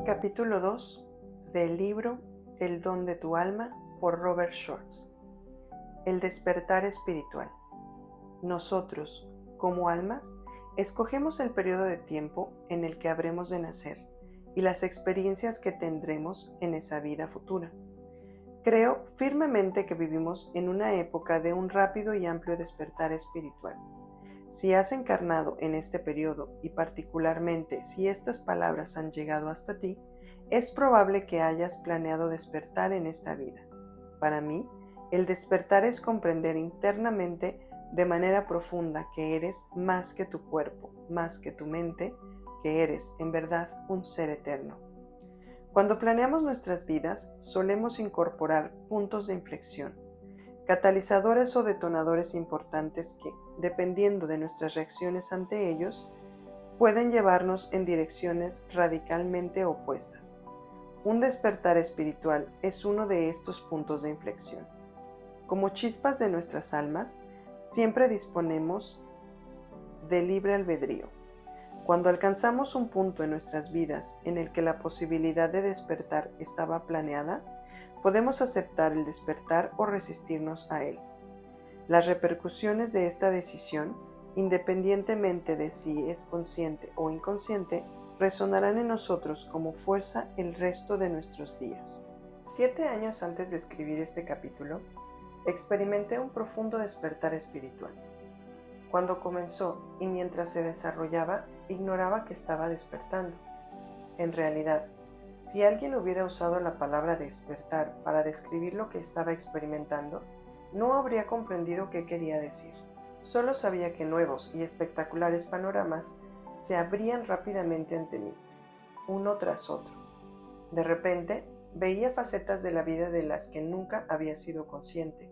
Capítulo 2 del libro El don de tu alma por Robert Schwartz. El despertar espiritual. Nosotros, como almas, escogemos el periodo de tiempo en el que habremos de nacer y las experiencias que tendremos en esa vida futura. Creo firmemente que vivimos en una época de un rápido y amplio despertar espiritual. Si has encarnado en este periodo y particularmente si estas palabras han llegado hasta ti, es probable que hayas planeado despertar en esta vida. Para mí, el despertar es comprender internamente de manera profunda que eres más que tu cuerpo, más que tu mente, que eres en verdad un ser eterno. Cuando planeamos nuestras vidas, solemos incorporar puntos de inflexión, catalizadores o detonadores importantes que, dependiendo de nuestras reacciones ante ellos, pueden llevarnos en direcciones radicalmente opuestas. Un despertar espiritual es uno de estos puntos de inflexión. Como chispas de nuestras almas, siempre disponemos de libre albedrío. Cuando alcanzamos un punto en nuestras vidas en el que la posibilidad de despertar estaba planeada, podemos aceptar el despertar o resistirnos a él. Las repercusiones de esta decisión, independientemente de si es consciente o inconsciente, resonarán en nosotros como fuerza el resto de nuestros días. 7 años antes de escribir este capítulo, experimenté un profundo despertar espiritual. Cuando comenzó y mientras se desarrollaba, ignoraba que estaba despertando. En realidad, si alguien hubiera usado la palabra despertar para describir lo que estaba experimentando, no habría comprendido qué quería decir. Solo sabía que nuevos y espectaculares panoramas se abrían rápidamente ante mí, uno tras otro. De repente, veía facetas de la vida de las que nunca había sido consciente,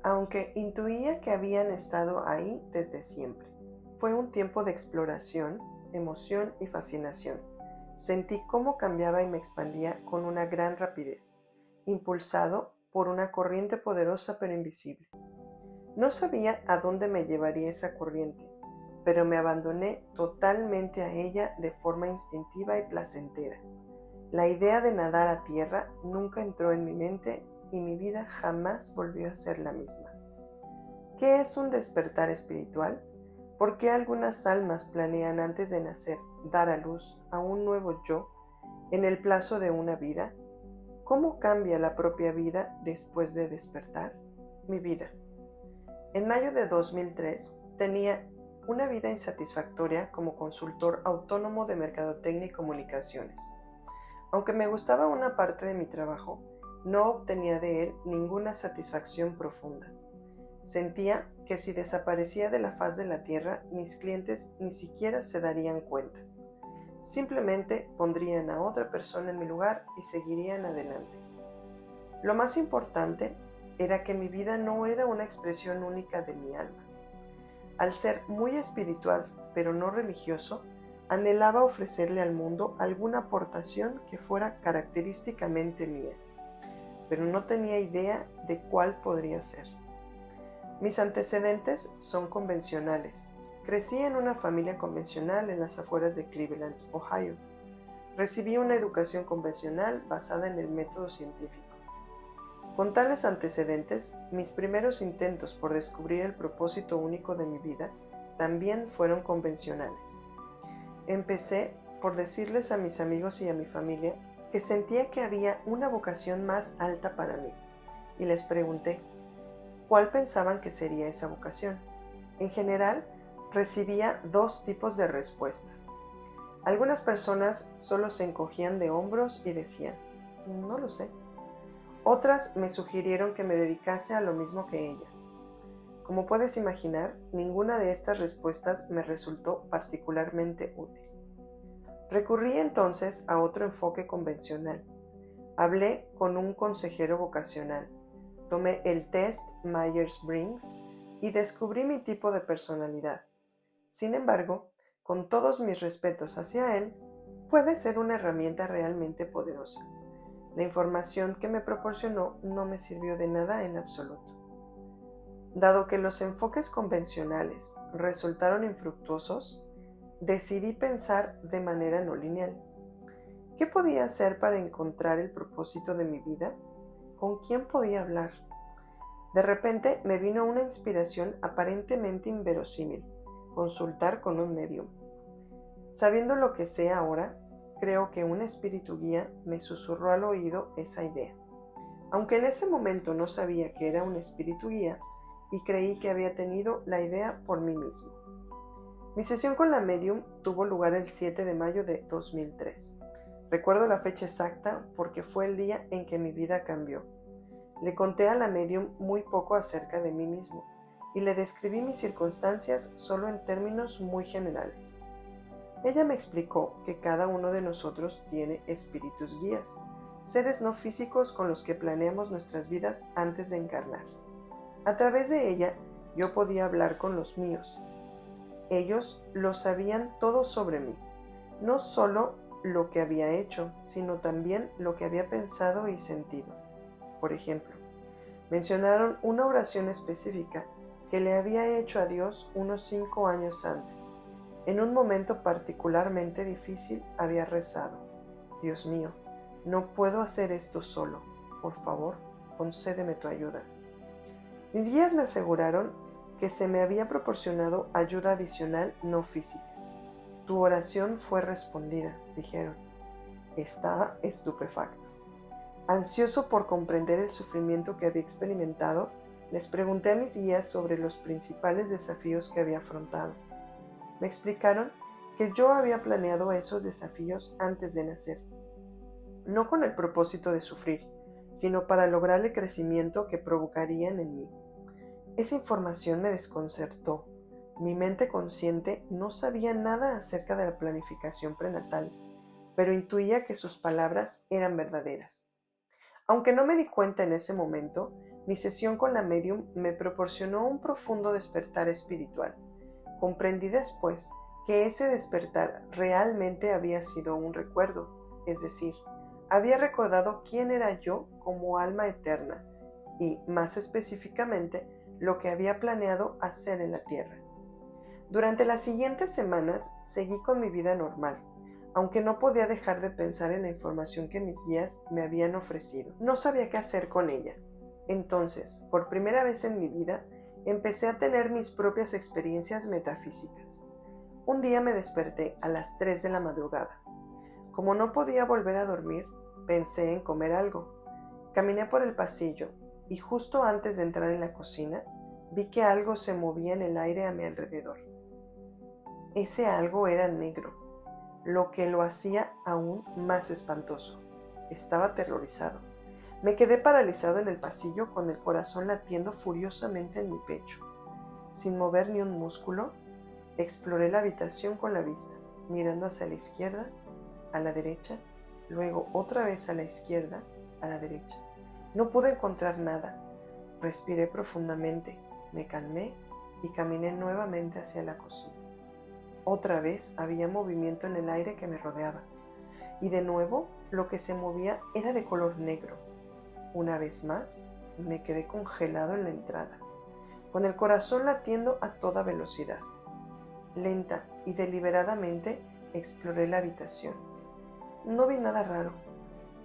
aunque intuía que habían estado ahí desde siempre. Fue un tiempo de exploración, emoción y fascinación. Sentí cómo cambiaba y me expandía con una gran rapidez, impulsado por una corriente poderosa pero invisible. No sabía a dónde me llevaría esa corriente, pero me abandoné totalmente a ella de forma instintiva y placentera. La idea de nadar a tierra nunca entró en mi mente y mi vida jamás volvió a ser la misma. ¿Qué es un despertar espiritual? ¿Por qué algunas almas planean antes de nacer dar a luz a un nuevo yo en el plazo de una vida? ¿Cómo cambia la propia vida después de despertar? Mi vida. En mayo de 2003 tenía una vida insatisfactoria como consultor autónomo de mercadotecnia y comunicaciones. Aunque me gustaba una parte de mi trabajo, no obtenía de él ninguna satisfacción profunda. Sentía que si desaparecía de la faz de la tierra, mis clientes ni siquiera se darían cuenta. Simplemente pondrían a otra persona en mi lugar y seguirían adelante. Lo más importante era que mi vida no era una expresión única de mi alma. Al ser muy espiritual, pero no religioso, anhelaba ofrecerle al mundo alguna aportación que fuera característicamente mía, pero no tenía idea de cuál podría ser. Mis antecedentes son convencionales. Crecí en una familia convencional en las afueras de Cleveland, Ohio. Recibí una educación convencional basada en el método científico. Con tales antecedentes, mis primeros intentos por descubrir el propósito único de mi vida también fueron convencionales. Empecé por decirles a mis amigos y a mi familia que sentía que había una vocación más alta para mí, y les pregunté ¿cuál pensaban que sería esa vocación? En general, recibía 2 tipos de respuesta. Algunas personas solo se encogían de hombros y decían, no lo sé. Otras me sugirieron que me dedicase a lo mismo que ellas. Como puedes imaginar, ninguna de estas respuestas me resultó particularmente útil. Recurrí entonces a otro enfoque convencional. Hablé con un consejero vocacional. Tomé el test Myers-Briggs y descubrí mi tipo de personalidad. Sin embargo, con todos mis respetos hacia él, puede ser una herramienta realmente poderosa. La información que me proporcionó no me sirvió de nada en absoluto. Dado que los enfoques convencionales resultaron infructuosos, decidí pensar de manera no lineal. ¿Qué podía hacer para encontrar el propósito de mi vida? ¿Con quién podía hablar? De repente me vino una inspiración aparentemente inverosímil: consultar con un medium. Sabiendo lo que sé ahora, creo que un espíritu guía me susurró al oído esa idea. Aunque en ese momento no sabía que era un espíritu guía y creí que había tenido la idea por mí mismo. Mi sesión con la medium tuvo lugar el 7 de mayo de 2003. Recuerdo la fecha exacta porque fue el día en que mi vida cambió. Le conté a la medium muy poco acerca de mí mismo y le describí mis circunstancias solo en términos muy generales. Ella me explicó que cada uno de nosotros tiene espíritus guías, seres no físicos con los que planeamos nuestras vidas antes de encarnar. A través de ella, yo podía hablar con los míos. Ellos lo sabían todo sobre mí, no solo lo que había hecho, sino también lo que había pensado y sentido. Por ejemplo, mencionaron una oración específica que le había hecho a Dios unos 5 años antes. En un momento particularmente difícil había rezado: Dios mío, no puedo hacer esto solo. Por favor, concédeme tu ayuda. Mis guías me aseguraron que se me había proporcionado ayuda adicional no física. Tu oración fue respondida, dijeron. Estaba estupefacto. Ansioso por comprender el sufrimiento que había experimentado, les pregunté a mis guías sobre los principales desafíos que había afrontado. Me explicaron que yo había planeado esos desafíos antes de nacer, no con el propósito de sufrir, sino para lograr el crecimiento que provocarían en mí. Esa información me desconcertó. Mi mente consciente no sabía nada acerca de la planificación prenatal, pero intuía que sus palabras eran verdaderas. Aunque no me di cuenta en ese momento, mi sesión con la medium me proporcionó un profundo despertar espiritual. Comprendí después que ese despertar realmente había sido un recuerdo, es decir, había recordado quién era yo como alma eterna y, más específicamente, lo que había planeado hacer en la tierra. Durante las siguientes semanas seguí con mi vida normal, aunque no podía dejar de pensar en la información que mis guías me habían ofrecido. No sabía qué hacer con ella. Entonces, por primera vez en mi vida, empecé a tener mis propias experiencias metafísicas. Un día me desperté a las 3 de la madrugada. Como no podía volver a dormir, pensé en comer algo. Caminé por el pasillo y justo antes de entrar en la cocina, vi que algo se movía en el aire a mi alrededor. Ese algo era negro, lo que lo hacía aún más espantoso. Estaba aterrorizado. Me quedé paralizado en el pasillo con el corazón latiendo furiosamente en mi pecho. Sin mover ni un músculo, exploré la habitación con la vista, mirando hacia la izquierda, a la derecha, luego otra vez a la izquierda, a la derecha. No pude encontrar nada. Respiré profundamente, me calmé y caminé nuevamente hacia la cocina. Otra vez había movimiento en el aire que me rodeaba, y de nuevo lo que se movía era de color negro. Una vez más, me quedé congelado en la entrada, con el corazón latiendo a toda velocidad. Lenta y deliberadamente exploré la habitación. No vi nada raro.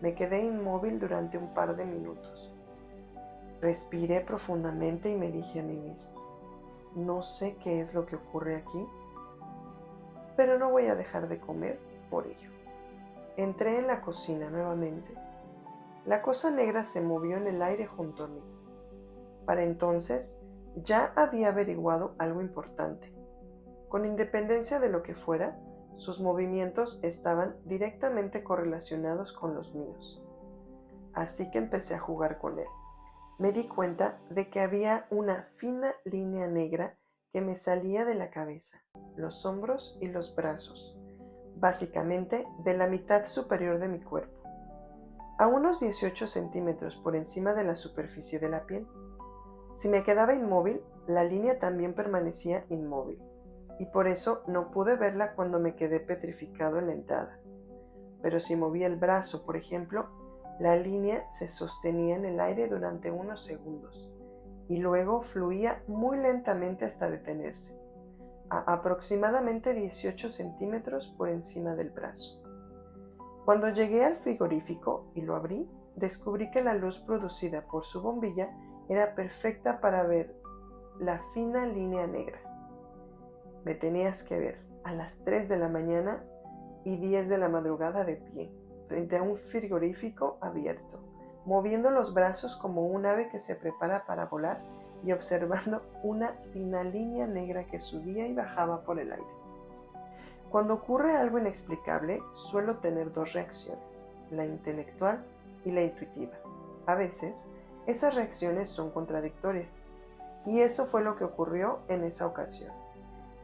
Me quedé inmóvil durante un par de minutos. Respiré profundamente y me dije a mí mismo: no sé qué es lo que ocurre aquí, pero no voy a dejar de comer por ello. Entré en la cocina nuevamente. La cosa negra se movió en el aire junto a mí. Para entonces ya había averiguado algo importante. Con independencia de lo que fuera, sus movimientos estaban directamente correlacionados con los míos. Así que empecé a jugar con él. Me di cuenta de que había una fina línea negra que me salía de la cabeza, los hombros y los brazos, básicamente de la mitad superior de mi cuerpo, a unos 18 centímetros por encima de la superficie de la piel. Si me quedaba inmóvil, la línea también permanecía inmóvil, y por eso no pude verla cuando me quedé petrificado en la entrada. Pero si movía el brazo, por ejemplo, la línea se sostenía en el aire durante unos segundos y luego fluía muy lentamente hasta detenerse, a aproximadamente 18 centímetros por encima del brazo. Cuando llegué al frigorífico y lo abrí, descubrí que la luz producida por su bombilla era perfecta para ver la fina línea negra. Me tenías que ver a las 3 de la mañana y 10 de la madrugada de pie, frente a un frigorífico abierto, moviendo los brazos como un ave que se prepara para volar y observando una fina línea negra que subía y bajaba por el aire. Cuando ocurre algo inexplicable, suelo tener dos reacciones, la intelectual y la intuitiva. A veces, esas reacciones son contradictorias, y eso fue lo que ocurrió en esa ocasión.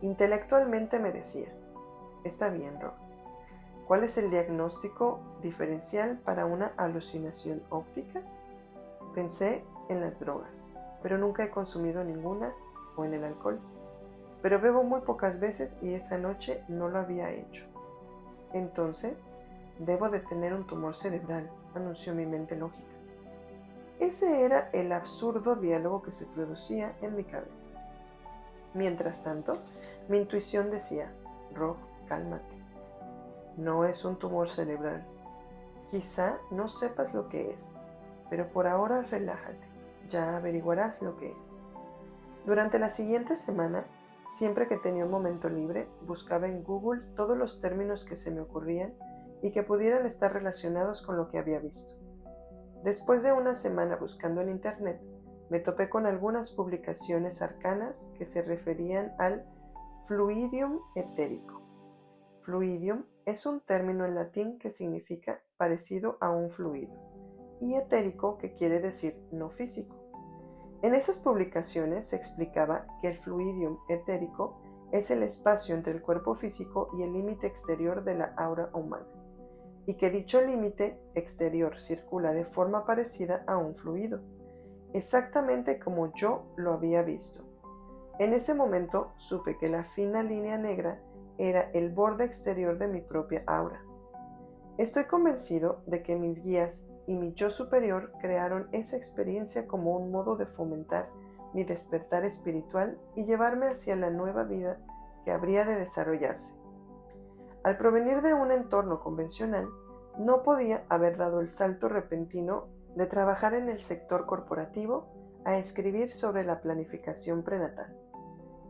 Intelectualmente me decía, está bien, Rob. ¿Cuál es el diagnóstico diferencial para una alucinación óptica? Pensé en las drogas, pero nunca he consumido ninguna, o en el alcohol. Pero bebo muy pocas veces y esa noche no lo había hecho. Entonces, debo de tener un tumor cerebral, anunció mi mente lógica. Ese era el absurdo diálogo que se producía en mi cabeza. Mientras tanto, mi intuición decía, Rob, cálmate. No es un tumor cerebral. Quizá no sepas lo que es, pero por ahora relájate. Ya averiguarás lo que es. Durante la siguiente semana, siempre que tenía un momento libre, buscaba en Google todos los términos que se me ocurrían y que pudieran estar relacionados con lo que había visto. Después de una semana buscando en Internet, me topé con algunas publicaciones arcanas que se referían al fluidium etérico. Fluidium es un término en latín que significa parecido a un fluido, y etérico que quiere decir no físico. En esas publicaciones se explicaba que el fluidium etérico es el espacio entre el cuerpo físico y el límite exterior de la aura humana, y que dicho límite exterior circula de forma parecida a un fluido, exactamente como yo lo había visto. En ese momento supe que la fina línea negra era el borde exterior de mi propia aura. Estoy convencido de que mis guías y mi yo superior crearon esa experiencia como un modo de fomentar mi despertar espiritual y llevarme hacia la nueva vida que habría de desarrollarse. Al provenir de un entorno convencional, no podía haber dado el salto repentino de trabajar en el sector corporativo a escribir sobre la planificación prenatal.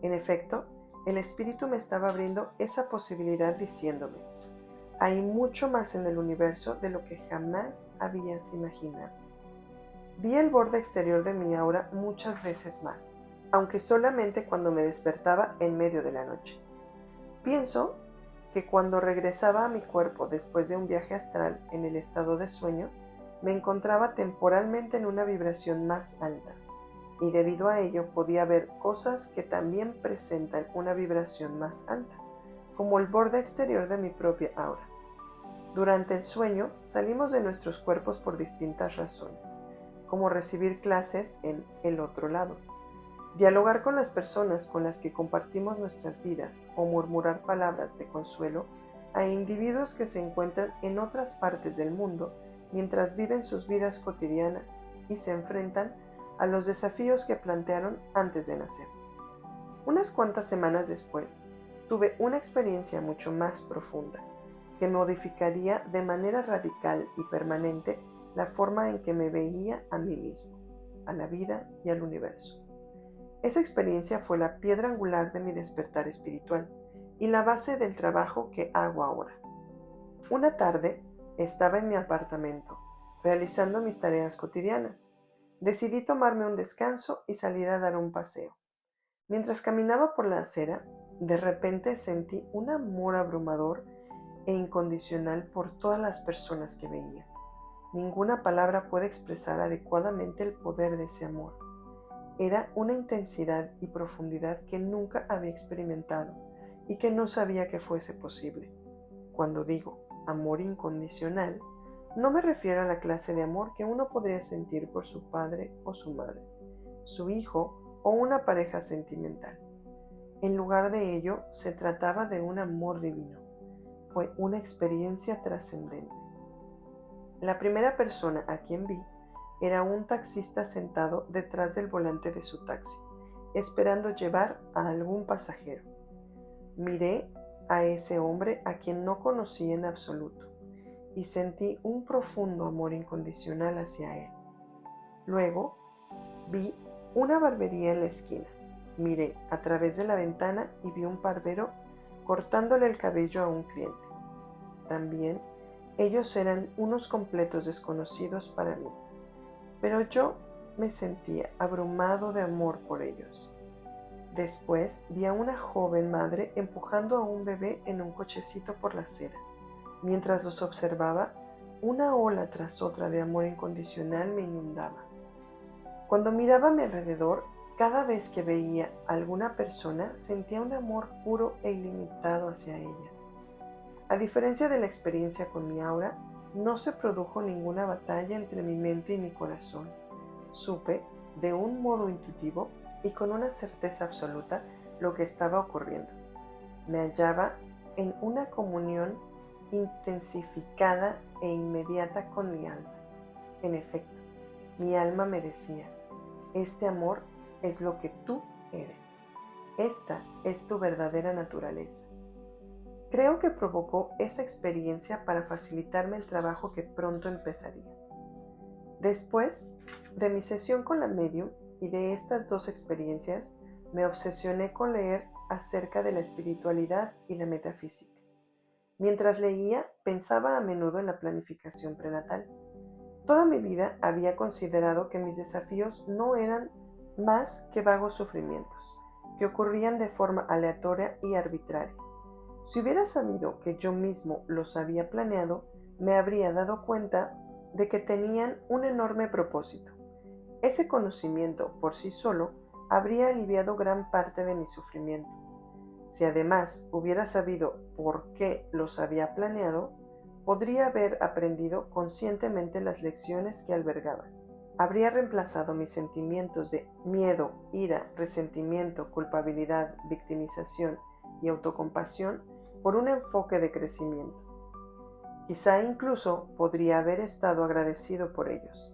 En efecto, el espíritu me estaba abriendo esa posibilidad diciéndome, hay mucho más en el universo de lo que jamás habías imaginado. Vi el borde exterior de mi aura muchas veces más, aunque solamente cuando me despertaba en medio de la noche. Pienso que cuando regresaba a mi cuerpo después de un viaje astral en el estado de sueño, me encontraba temporalmente en una vibración más alta, y debido a ello podía ver cosas que también presentan una vibración más alta, como el borde exterior de mi propia aura. Durante el sueño salimos de nuestros cuerpos por distintas razones, como recibir clases en el otro lado, dialogar con las personas con las que compartimos nuestras vidas o murmurar palabras de consuelo a individuos que se encuentran en otras partes del mundo mientras viven sus vidas cotidianas y se enfrentan a los desafíos que plantearon antes de nacer. Unas cuantas semanas después, tuve una experiencia mucho más profunda, que modificaría de manera radical y permanente la forma en que me veía a mí mismo, a la vida y al universo. Esa experiencia fue la piedra angular de mi despertar espiritual y la base del trabajo que hago ahora. Una tarde estaba en mi apartamento, realizando mis tareas cotidianas. Decidí tomarme un descanso y salir a dar un paseo. Mientras caminaba por la acera, de repente sentí un amor abrumador e incondicional por todas las personas que veía. Ninguna palabra puede expresar adecuadamente el poder de ese amor. Era una intensidad y profundidad que nunca había experimentado y que no sabía que fuese posible. Cuando digo amor incondicional, no me refiero a la clase de amor que uno podría sentir por su padre o su madre, su hijo o una pareja sentimental. En lugar de ello, se trataba de un amor divino. Fue una experiencia trascendente. La primera persona a quien vi era un taxista sentado detrás del volante de su taxi, esperando llevar a algún pasajero. Miré a ese hombre a quien no conocía en absoluto, y sentí un profundo amor incondicional hacia él. Luego vi una barbería en la esquina. Miré a través de la ventana y vi un barbero cortándole el cabello a un cliente. También ellos eran unos completos desconocidos para mí, pero yo me sentía abrumado de amor por ellos. Después vi a una joven madre empujando a un bebé en un cochecito por la acera. Mientras los observaba, una ola tras otra de amor incondicional me inundaba. Cuando miraba a mi alrededor, cada vez que veía a alguna persona sentía un amor puro e ilimitado hacia ella. A diferencia de la experiencia con mi aura, no se produjo ninguna batalla entre mi mente y mi corazón. Supe, de un modo intuitivo y con una certeza absoluta, lo que estaba ocurriendo. Me hallaba en una comunión intensificada e inmediata con mi alma. En efecto, mi alma me decía: este amor es lo que tú eres. Esta es tu verdadera naturaleza. Creo que provocó esa experiencia para facilitarme el trabajo que pronto empezaría. Después de mi sesión con la medium y de estas dos experiencias, me obsesioné con leer acerca de la espiritualidad y la metafísica. Mientras leía, pensaba a menudo en la planificación prenatal. Toda mi vida había considerado que mis desafíos no eran más que vagos sufrimientos, que ocurrían de forma aleatoria y arbitraria. Si hubiera sabido que yo mismo los había planeado, me habría dado cuenta de que tenían un enorme propósito. Ese conocimiento por sí solo habría aliviado gran parte de mi sufrimiento. Si además hubiera sabido por qué los había planeado, podría haber aprendido conscientemente las lecciones que albergaban. Habría reemplazado mis sentimientos de miedo, ira, resentimiento, culpabilidad, victimización y autocompasión por un enfoque de crecimiento. Quizá incluso podría haber estado agradecido por ellos.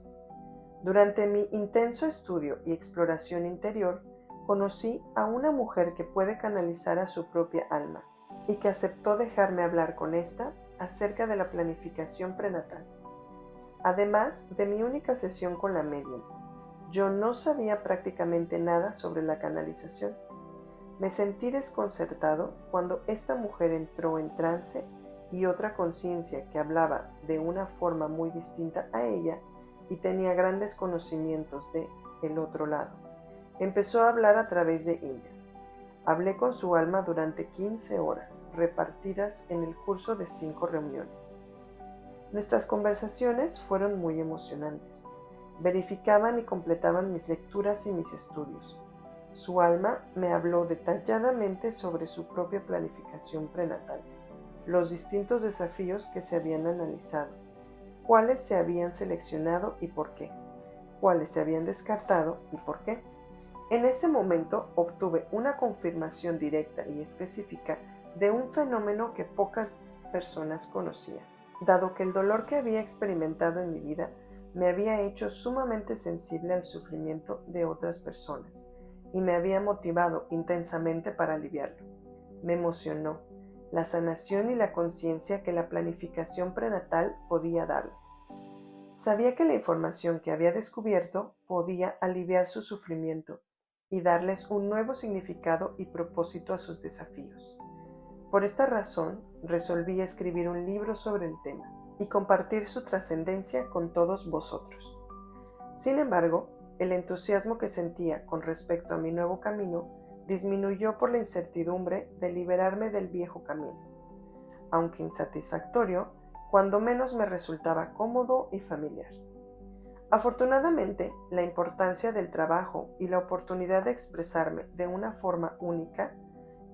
Durante mi intenso estudio y exploración interior, conocí a una mujer que puede canalizar a su propia alma y que aceptó dejarme hablar con esta acerca de la planificación prenatal. Además de mi única sesión con la medium, yo no sabía prácticamente nada sobre la canalización. Me sentí desconcertado cuando esta mujer entró en trance y otra conciencia que hablaba de una forma muy distinta a ella y tenía grandes conocimientos de el otro lado. Empezó a hablar a través de ella. Hablé con su alma durante 15 horas, repartidas en el curso de 5 reuniones. Nuestras conversaciones fueron muy emocionantes. Verificaban y completaban mis lecturas y mis estudios. Su alma me habló detalladamente sobre su propia planificación prenatal, los distintos desafíos que se habían analizado, cuáles se habían seleccionado y por qué, cuáles se habían descartado y por qué. En ese momento obtuve una confirmación directa y específica de un fenómeno que pocas personas conocían. Dado que el dolor que había experimentado en mi vida me había hecho sumamente sensible al sufrimiento de otras personas y me había motivado intensamente para aliviarlo. Me emocionó la sanación y la conciencia que la planificación prenatal podía darles. Sabía que la información que había descubierto podía aliviar su sufrimiento y darles un nuevo significado y propósito a sus desafíos. Por esta razón, resolví escribir un libro sobre el tema y compartir su trascendencia con todos vosotros. Sin embargo, el entusiasmo que sentía con respecto a mi nuevo camino disminuyó por la incertidumbre de liberarme del viejo camino, aunque insatisfactorio, cuando menos me resultaba cómodo y familiar. Afortunadamente, la importancia del trabajo y la oportunidad de expresarme de una forma única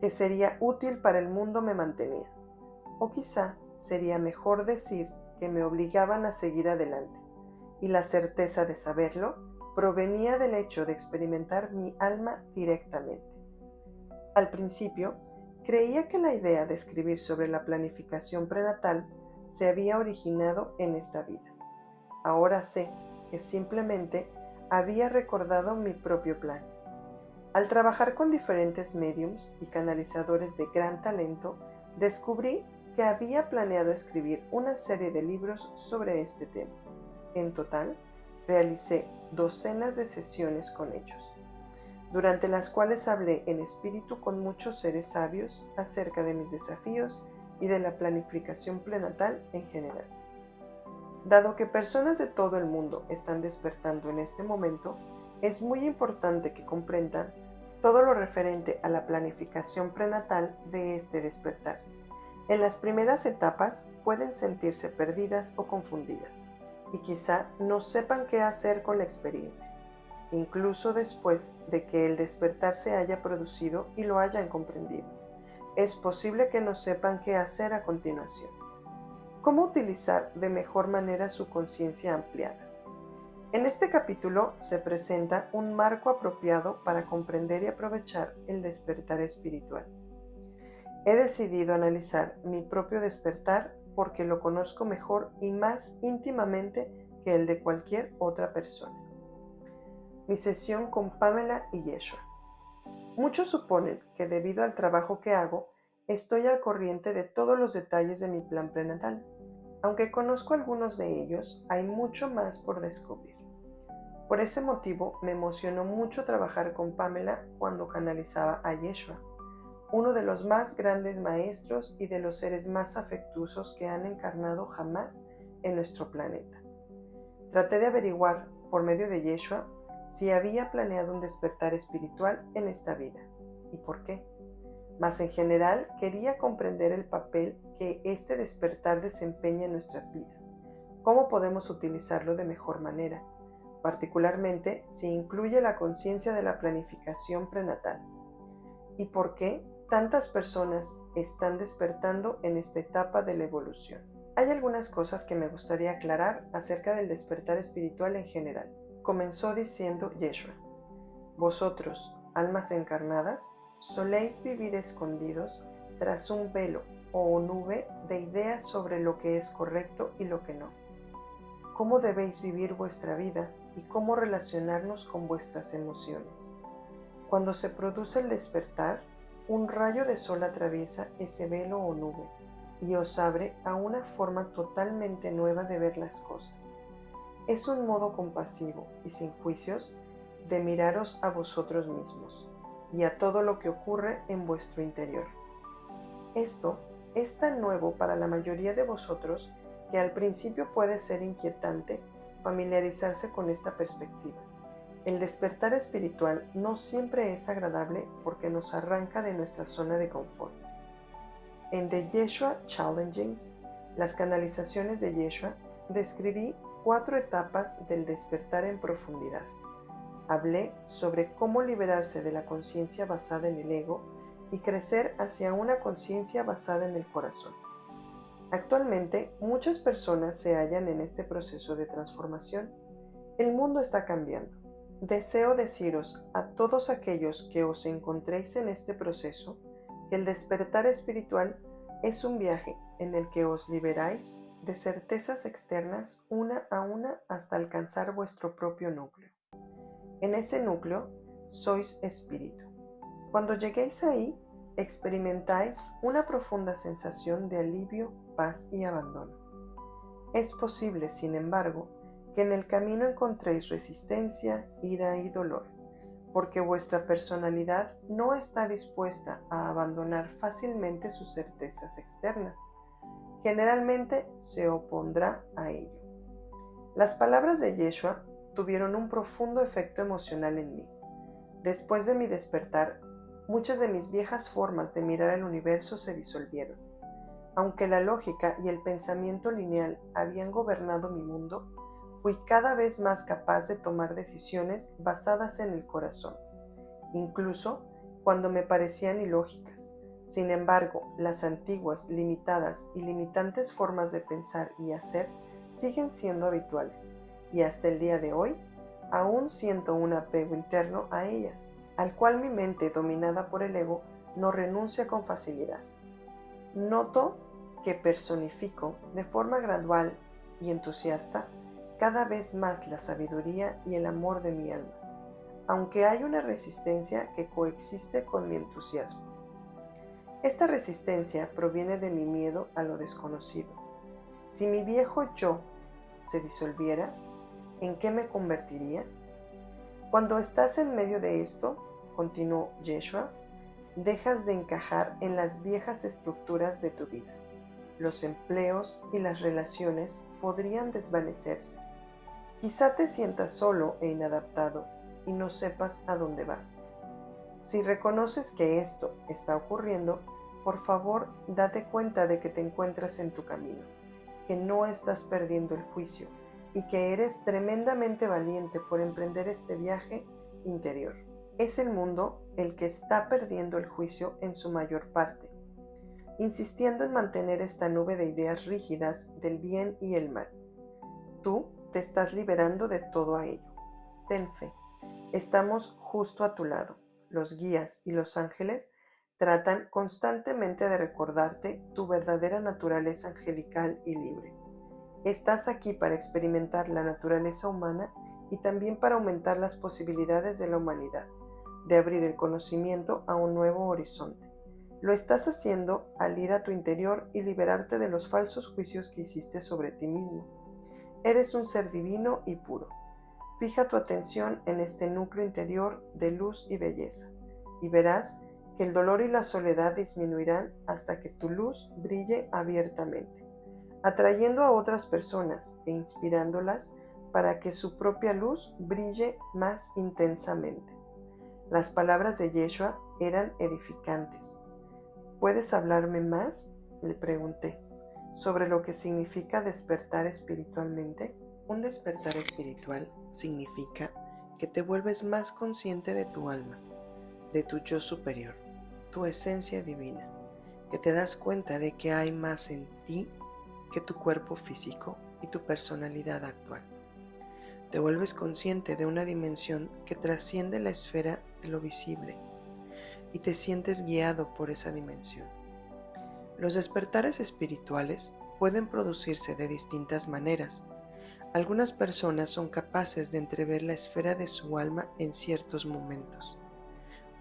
que sería útil para el mundo me mantenía, o quizá sería mejor decir que me obligaban a seguir adelante, y la certeza de saberlo provenía del hecho de experimentar mi alma directamente. Al principio, creía que la idea de escribir sobre la planificación prenatal se había originado en esta vida. Ahora sé que simplemente había recordado mi propio plan. Al trabajar con diferentes médiums y canalizadores de gran talento, descubrí que había planeado escribir una serie de libros sobre este tema. En total, realicé docenas de sesiones con ellos, durante las cuales hablé en espíritu con muchos seres sabios acerca de mis desafíos y de la planificación prenatal en general. Dado que personas de todo el mundo están despertando en este momento, es muy importante que comprendan todo lo referente a la planificación prenatal de este despertar. En las primeras etapas pueden sentirse perdidas o confundidas, y quizá no sepan qué hacer con la experiencia, incluso después de que el despertar se haya producido y lo hayan comprendido. Es posible que no sepan qué hacer a continuación. ¿Cómo utilizar de mejor manera su conciencia ampliada? En este capítulo se presenta un marco apropiado para comprender y aprovechar el despertar espiritual. He decidido analizar mi propio despertar porque lo conozco mejor y más íntimamente que el de cualquier otra persona. Mi sesión con Pamela y Yeshua. Muchos suponen que debido al trabajo que hago, estoy al corriente de todos los detalles de mi plan prenatal. Aunque conozco algunos de ellos, hay mucho más por descubrir. Por ese motivo, me emocionó mucho trabajar con Pamela cuando canalizaba a Yeshua, uno de los más grandes maestros y de los seres más afectuosos que han encarnado jamás en nuestro planeta. Traté de averiguar, por medio de Yeshua, si había planeado un despertar espiritual en esta vida, y por qué. Mas en general quería comprender el papel que este despertar desempeña en nuestras vidas, cómo podemos utilizarlo de mejor manera, particularmente si incluye la conciencia de la planificación prenatal, y por qué tantas personas están despertando en esta etapa de la evolución. Hay algunas cosas que me gustaría aclarar acerca del despertar espiritual en general. Comenzó diciendo Yeshua: vosotros, almas encarnadas, soléis vivir escondidos tras un velo o nube de ideas sobre lo que es correcto y lo que no. ¿Cómo debéis vivir vuestra vida y cómo relacionarnos con vuestras emociones? Cuando se produce el despertar, un rayo de sol atraviesa ese velo o nube y os abre a una forma totalmente nueva de ver las cosas. Es un modo compasivo y sin juicios de miraros a vosotros mismos y a todo lo que ocurre en vuestro interior. Esto es tan nuevo para la mayoría de vosotros que al principio puede ser inquietante familiarizarse con esta perspectiva. El despertar espiritual no siempre es agradable porque nos arranca de nuestra zona de confort. En The Yeshua Challengings, las canalizaciones de Yeshua, describí 4 etapas del despertar en profundidad. Hablé sobre cómo liberarse de la conciencia basada en el ego y crecer hacia una conciencia basada en el corazón. Actualmente, muchas personas se hallan en este proceso de transformación. El mundo está cambiando. Deseo deciros a todos aquellos que os encontréis en este proceso que el despertar espiritual es un viaje en el que os liberáis de certezas externas una a una hasta alcanzar vuestro propio núcleo. En ese núcleo sois espíritu. Cuando lleguéis ahí, experimentáis una profunda sensación de alivio, paz y abandono. Es posible, sin embargo, que en el camino encontréis resistencia, ira y dolor, porque vuestra personalidad no está dispuesta a abandonar fácilmente sus certezas externas. Generalmente se opondrá a ello. Las palabras de Yeshua tuvieron un profundo efecto emocional en mí. Después de mi despertar, muchas de mis viejas formas de mirar el universo se disolvieron. Aunque la lógica y el pensamiento lineal habían gobernado mi mundo, fui cada vez más capaz de tomar decisiones basadas en el corazón, incluso cuando me parecían ilógicas. Sin embargo, las antiguas, limitadas y limitantes formas de pensar y hacer siguen siendo habituales, y hasta el día de hoy aún siento un apego interno a ellas, al cual mi mente, dominada por el ego, no renuncia con facilidad. Noto que personifico de forma gradual y entusiasta cada vez más la sabiduría y el amor de mi alma, aunque hay una resistencia que coexiste con mi entusiasmo. Esta resistencia proviene de mi miedo a lo desconocido. Si mi viejo yo se disolviera, ¿en qué me convertiría? Cuando estás en medio de esto, continuó Yeshua, dejas de encajar en las viejas estructuras de tu vida. Los empleos y las relaciones podrían desvanecerse. Quizá te sientas solo e inadaptado y no sepas a dónde vas. Si reconoces que esto está ocurriendo, por favor, date cuenta de que te encuentras en tu camino, que no estás perdiendo el juicio y que eres tremendamente valiente por emprender este viaje interior. Es el mundo el que está perdiendo el juicio en su mayor parte, insistiendo en mantener esta nube de ideas rígidas del bien y el mal. Tú te estás liberando de todo a ello. Ten fe. Estamos justo a tu lado. Los guías y los ángeles tratan constantemente de recordarte tu verdadera naturaleza angelical y libre. Estás aquí para experimentar la naturaleza humana y también para aumentar las posibilidades de la humanidad, de abrir el conocimiento a un nuevo horizonte. Lo estás haciendo al ir a tu interior y liberarte de los falsos juicios que hiciste sobre ti mismo. Eres un ser divino y puro. Fija tu atención en este núcleo interior de luz y belleza, y verás que el dolor y la soledad disminuirán hasta que tu luz brille abiertamente, atrayendo a otras personas e inspirándolas para que su propia luz brille más intensamente. Las palabras de Yeshua eran edificantes. ¿Puedes hablarme más?, le pregunté, sobre lo que significa despertar espiritualmente. Un despertar espiritual significa que te vuelves más consciente de tu alma, de tu yo superior, tu esencia divina, que te das cuenta de que hay más en ti que tu cuerpo físico y tu personalidad actual. Te vuelves consciente de una dimensión que trasciende la esfera de lo visible y te sientes guiado por esa dimensión. Los despertares espirituales pueden producirse de distintas maneras. Algunas personas son capaces de entrever la esfera de su alma en ciertos momentos.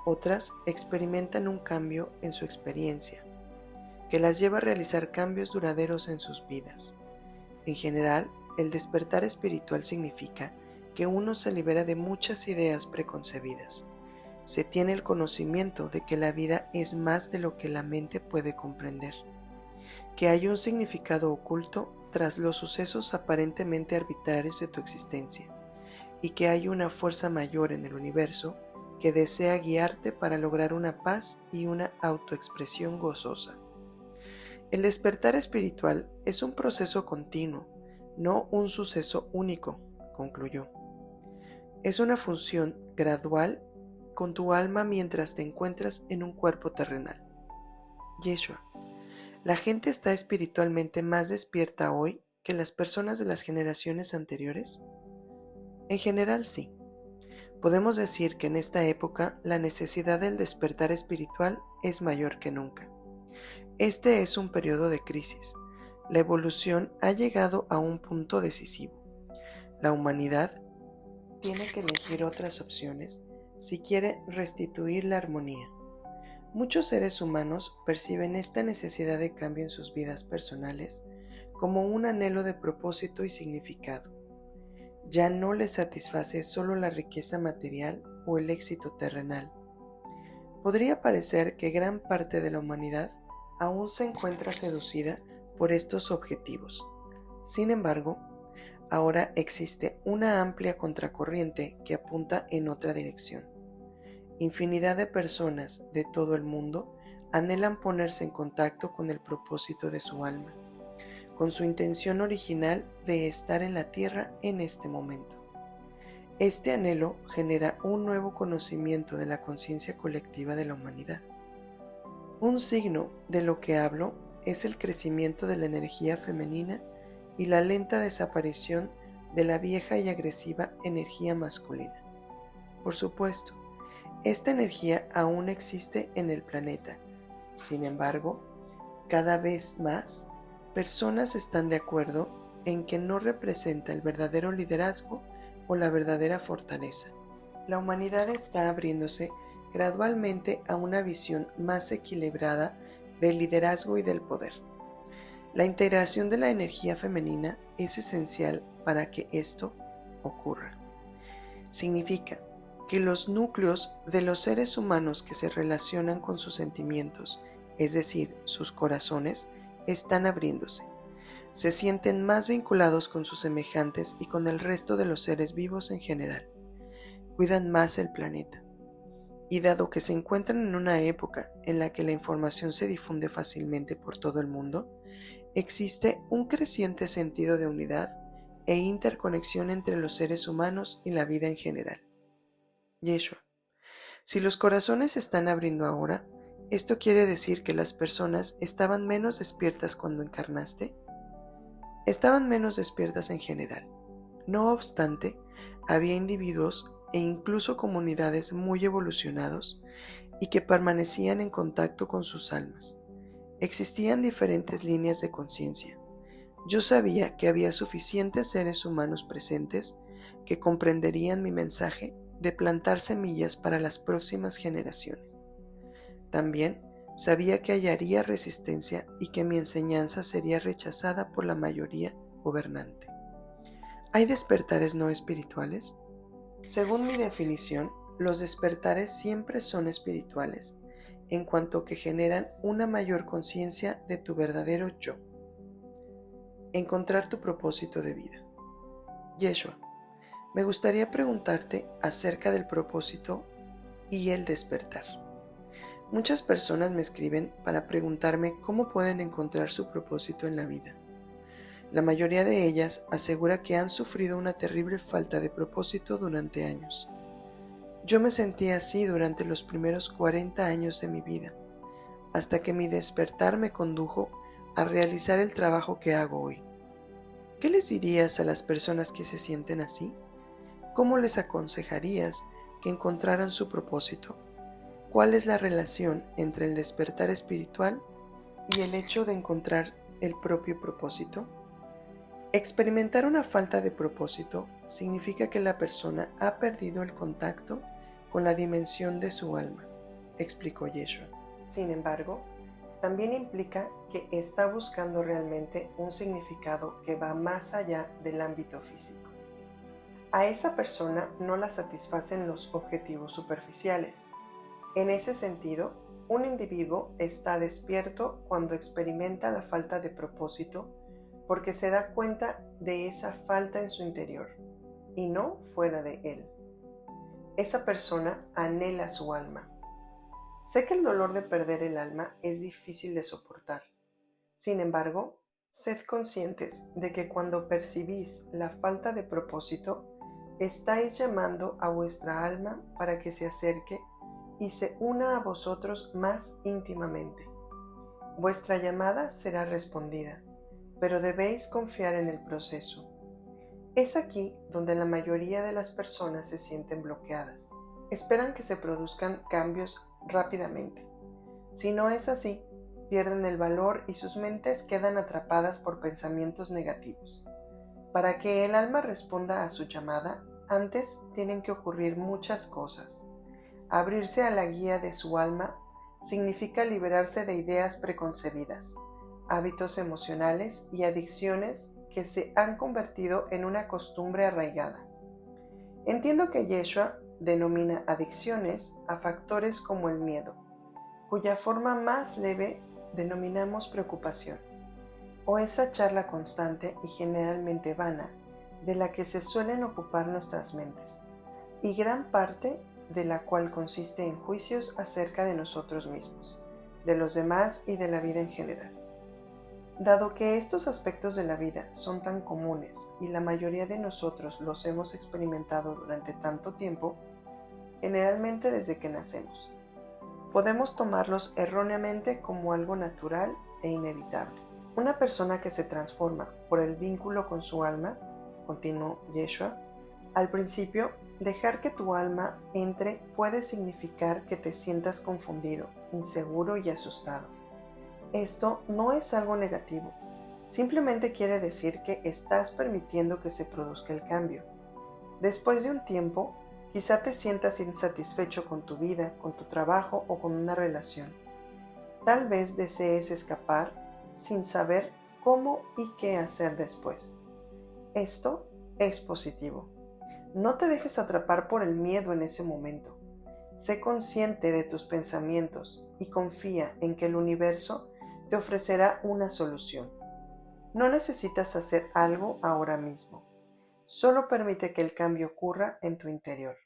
Otras experimentan un cambio en su experiencia, que las lleva a realizar cambios duraderos en sus vidas. En general, el despertar espiritual significa que uno se libera de muchas ideas preconcebidas. Se tiene el conocimiento de que la vida es más de lo que la mente puede comprender, que hay un significado oculto tras los sucesos aparentemente arbitrarios de tu existencia, y que hay una fuerza mayor en el universo que desea guiarte para lograr una paz y una autoexpresión gozosa. El despertar espiritual es un proceso continuo, no un suceso único, concluyó. Es una función gradual con tu alma mientras te encuentras en un cuerpo terrenal. Yeshua, ¿la gente está espiritualmente más despierta hoy que las personas de las generaciones anteriores? En general, sí. Podemos decir que en esta época la necesidad del despertar espiritual es mayor que nunca. Este es un periodo de crisis. La evolución ha llegado a un punto decisivo. La humanidad tiene que elegir otras opciones si quiere restituir la armonía. Muchos seres humanos perciben esta necesidad de cambio en sus vidas personales como un anhelo de propósito y significado. Ya no les satisface solo la riqueza material o el éxito terrenal. Podría parecer que gran parte de la humanidad aún se encuentra seducida por estos objetivos. Sin embargo, ahora existe una amplia contracorriente que apunta en otra dirección. Infinidad de personas de todo el mundo anhelan ponerse en contacto con el propósito de su alma, con su intención original de estar en la tierra en este momento. Este anhelo genera un nuevo conocimiento de la conciencia colectiva de la humanidad. Un signo de lo que hablo es el crecimiento de la energía femenina y la lenta desaparición de la vieja y agresiva energía masculina. Por supuesto, esta energía aún existe en el planeta. Sin embargo, cada vez más personas están de acuerdo en que no representa el verdadero liderazgo o la verdadera fortaleza. La humanidad está abriéndose gradualmente a una visión más equilibrada del liderazgo y del poder. La integración de la energía femenina es esencial para que esto ocurra. Significa que los núcleos de los seres humanos que se relacionan con sus sentimientos, es decir, sus corazones, están abriéndose. Se sienten más vinculados con sus semejantes y con el resto de los seres vivos en general. Cuidan más el planeta. Y dado que se encuentran en una época en la que la información se difunde fácilmente por todo el mundo, existe un creciente sentido de unidad e interconexión entre los seres humanos y la vida en general. Yeshua. Si los corazones se están abriendo ahora, ¿esto quiere decir que las personas estaban menos despiertas cuando encarnaste? Estaban menos despiertas en general. No obstante, había individuos e incluso comunidades muy evolucionados y que permanecían en contacto con sus almas. Existían diferentes líneas de conciencia. Yo sabía que había suficientes seres humanos presentes que comprenderían mi mensaje de plantar semillas para las próximas generaciones. También sabía que hallaría resistencia y que mi enseñanza sería rechazada por la mayoría gobernante. ¿Hay despertares no espirituales? Según mi definición, los despertares siempre son espirituales, en cuanto que generan una mayor conciencia de tu verdadero yo. Encontrar tu propósito de vida. Yeshua, me gustaría preguntarte acerca del propósito y el despertar. Muchas personas me escriben para preguntarme cómo pueden encontrar su propósito en la vida. La mayoría de ellas asegura que han sufrido una terrible falta de propósito durante años. Yo me sentí así durante los primeros 40 años de mi vida, hasta que mi despertar me condujo a realizar el trabajo que hago hoy. ¿Qué les dirías a las personas que se sienten así? ¿Cómo les aconsejarías que encontraran su propósito? ¿Cuál es la relación entre el despertar espiritual y el hecho de encontrar el propio propósito? Experimentar una falta de propósito significa que la persona ha perdido el contacto con la dimensión de su alma, explicó Yeshua. Sin embargo, también implica que está buscando realmente un significado que va más allá del ámbito físico. A esa persona no la satisfacen los objetivos superficiales. En ese sentido, un individuo está despierto cuando experimenta la falta de propósito porque se da cuenta de esa falta en su interior y no fuera de él. Esa persona anhela su alma. Sé que el dolor de perder el alma es difícil de soportar. Sin embargo, sed conscientes de que cuando percibís la falta de propósito, estáis llamando a vuestra alma para que se acerque y se una a vosotros más íntimamente. Vuestra llamada será respondida, pero debéis confiar en el proceso. Es aquí donde la mayoría de las personas se sienten bloqueadas. Esperan que se produzcan cambios rápidamente. Si no es así, pierden el valor y sus mentes quedan atrapadas por pensamientos negativos. Para que el alma responda a su llamada, antes tienen que ocurrir muchas cosas. Abrirse a la guía de su alma significa liberarse de ideas preconcebidas, hábitos emocionales y adicciones que se han convertido en una costumbre arraigada. Entiendo que Yeshua denomina adicciones a factores como el miedo, cuya forma más leve denominamos preocupación, o esa charla constante y generalmente vana de la que se suelen ocupar nuestras mentes, y gran parte de la cual consiste en juicios acerca de nosotros mismos, de los demás y de la vida en general. Dado que estos aspectos de la vida son tan comunes y la mayoría de nosotros los hemos experimentado durante tanto tiempo, generalmente desde que nacemos, podemos tomarlos erróneamente como algo natural e inevitable. Una persona que se transforma por el vínculo con su alma, continuó Yeshua, al principio, dejar que tu alma entre puede significar que te sientas confundido, inseguro y asustado. Esto no es algo negativo, simplemente quiere decir que estás permitiendo que se produzca el cambio. Después de un tiempo, quizá te sientas insatisfecho con tu vida, con tu trabajo o con una relación. Tal vez desees escapar sin saber cómo y qué hacer después. Esto es positivo. No te dejes atrapar por el miedo en ese momento. Sé consciente de tus pensamientos y confía en que el universo te ofrecerá una solución. No necesitas hacer algo ahora mismo. Solo permite que el cambio ocurra en tu interior.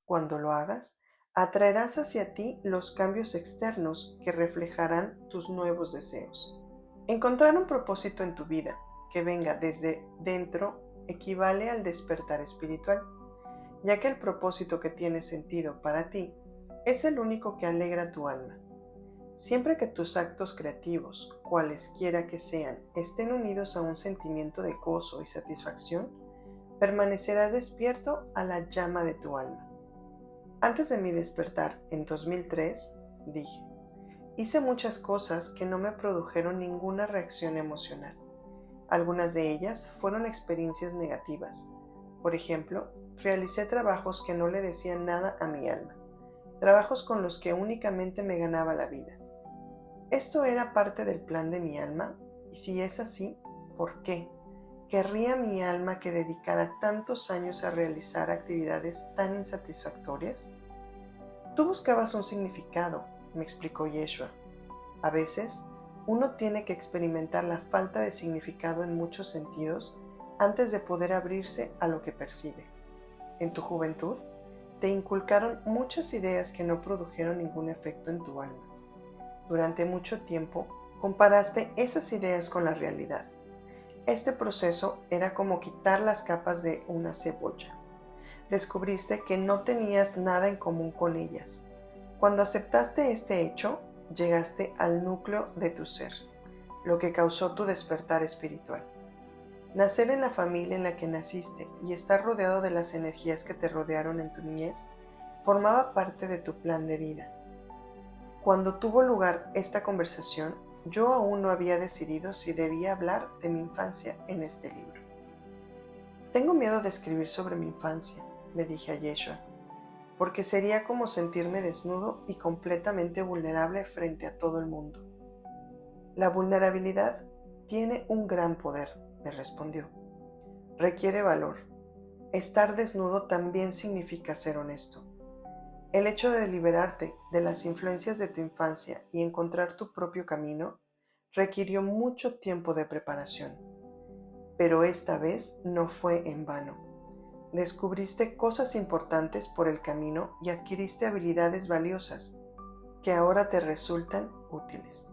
Cuando lo hagas, atraerás hacia ti los cambios externos que reflejarán tus nuevos deseos. Encontrar un propósito en tu vida que venga desde dentro equivale al despertar espiritual, ya que el propósito que tiene sentido para ti es el único que alegra tu alma. Siempre que tus actos creativos, cualesquiera que sean, estén unidos a un sentimiento de gozo y satisfacción, permanecerás despierto a la llama de tu alma. Antes de mi despertar, en 2003, dije, hice muchas cosas que no me produjeron ninguna reacción emocional. Algunas de ellas fueron experiencias negativas. Por ejemplo, realicé trabajos que no le decían nada a mi alma, trabajos con los que únicamente me ganaba la vida. ¿Esto era parte del plan de mi alma? Y si es así, ¿por qué? ¿Querría mi alma que dedicara tantos años a realizar actividades tan insatisfactorias? Tú buscabas un significado, me explicó Yeshua. A veces, uno tiene que experimentar la falta de significado en muchos sentidos antes de poder abrirse a lo que percibe. En tu juventud, te inculcaron muchas ideas que no produjeron ningún efecto en tu alma. Durante mucho tiempo, comparaste esas ideas con la realidad. Este proceso era como quitar las capas de una cebolla. Descubriste que no tenías nada en común con ellas. Cuando aceptaste este hecho, llegaste al núcleo de tu ser, lo que causó tu despertar espiritual. Nacer en la familia en la que naciste y estar rodeado de las energías que te rodearon en tu niñez formaba parte de tu plan de vida. Cuando tuvo lugar esta conversación, yo aún no había decidido si debía hablar de mi infancia en este libro. Tengo miedo de escribir sobre mi infancia, le dije a Yeshua, porque sería como sentirme desnudo y completamente vulnerable frente a todo el mundo. La vulnerabilidad tiene un gran poder, me respondió. Requiere valor. Estar desnudo también significa ser honesto. El hecho de liberarte de las influencias de tu infancia y encontrar tu propio camino requirió mucho tiempo de preparación. Pero esta vez no fue en vano. Descubriste cosas importantes por el camino y adquiriste habilidades valiosas que ahora te resultan útiles.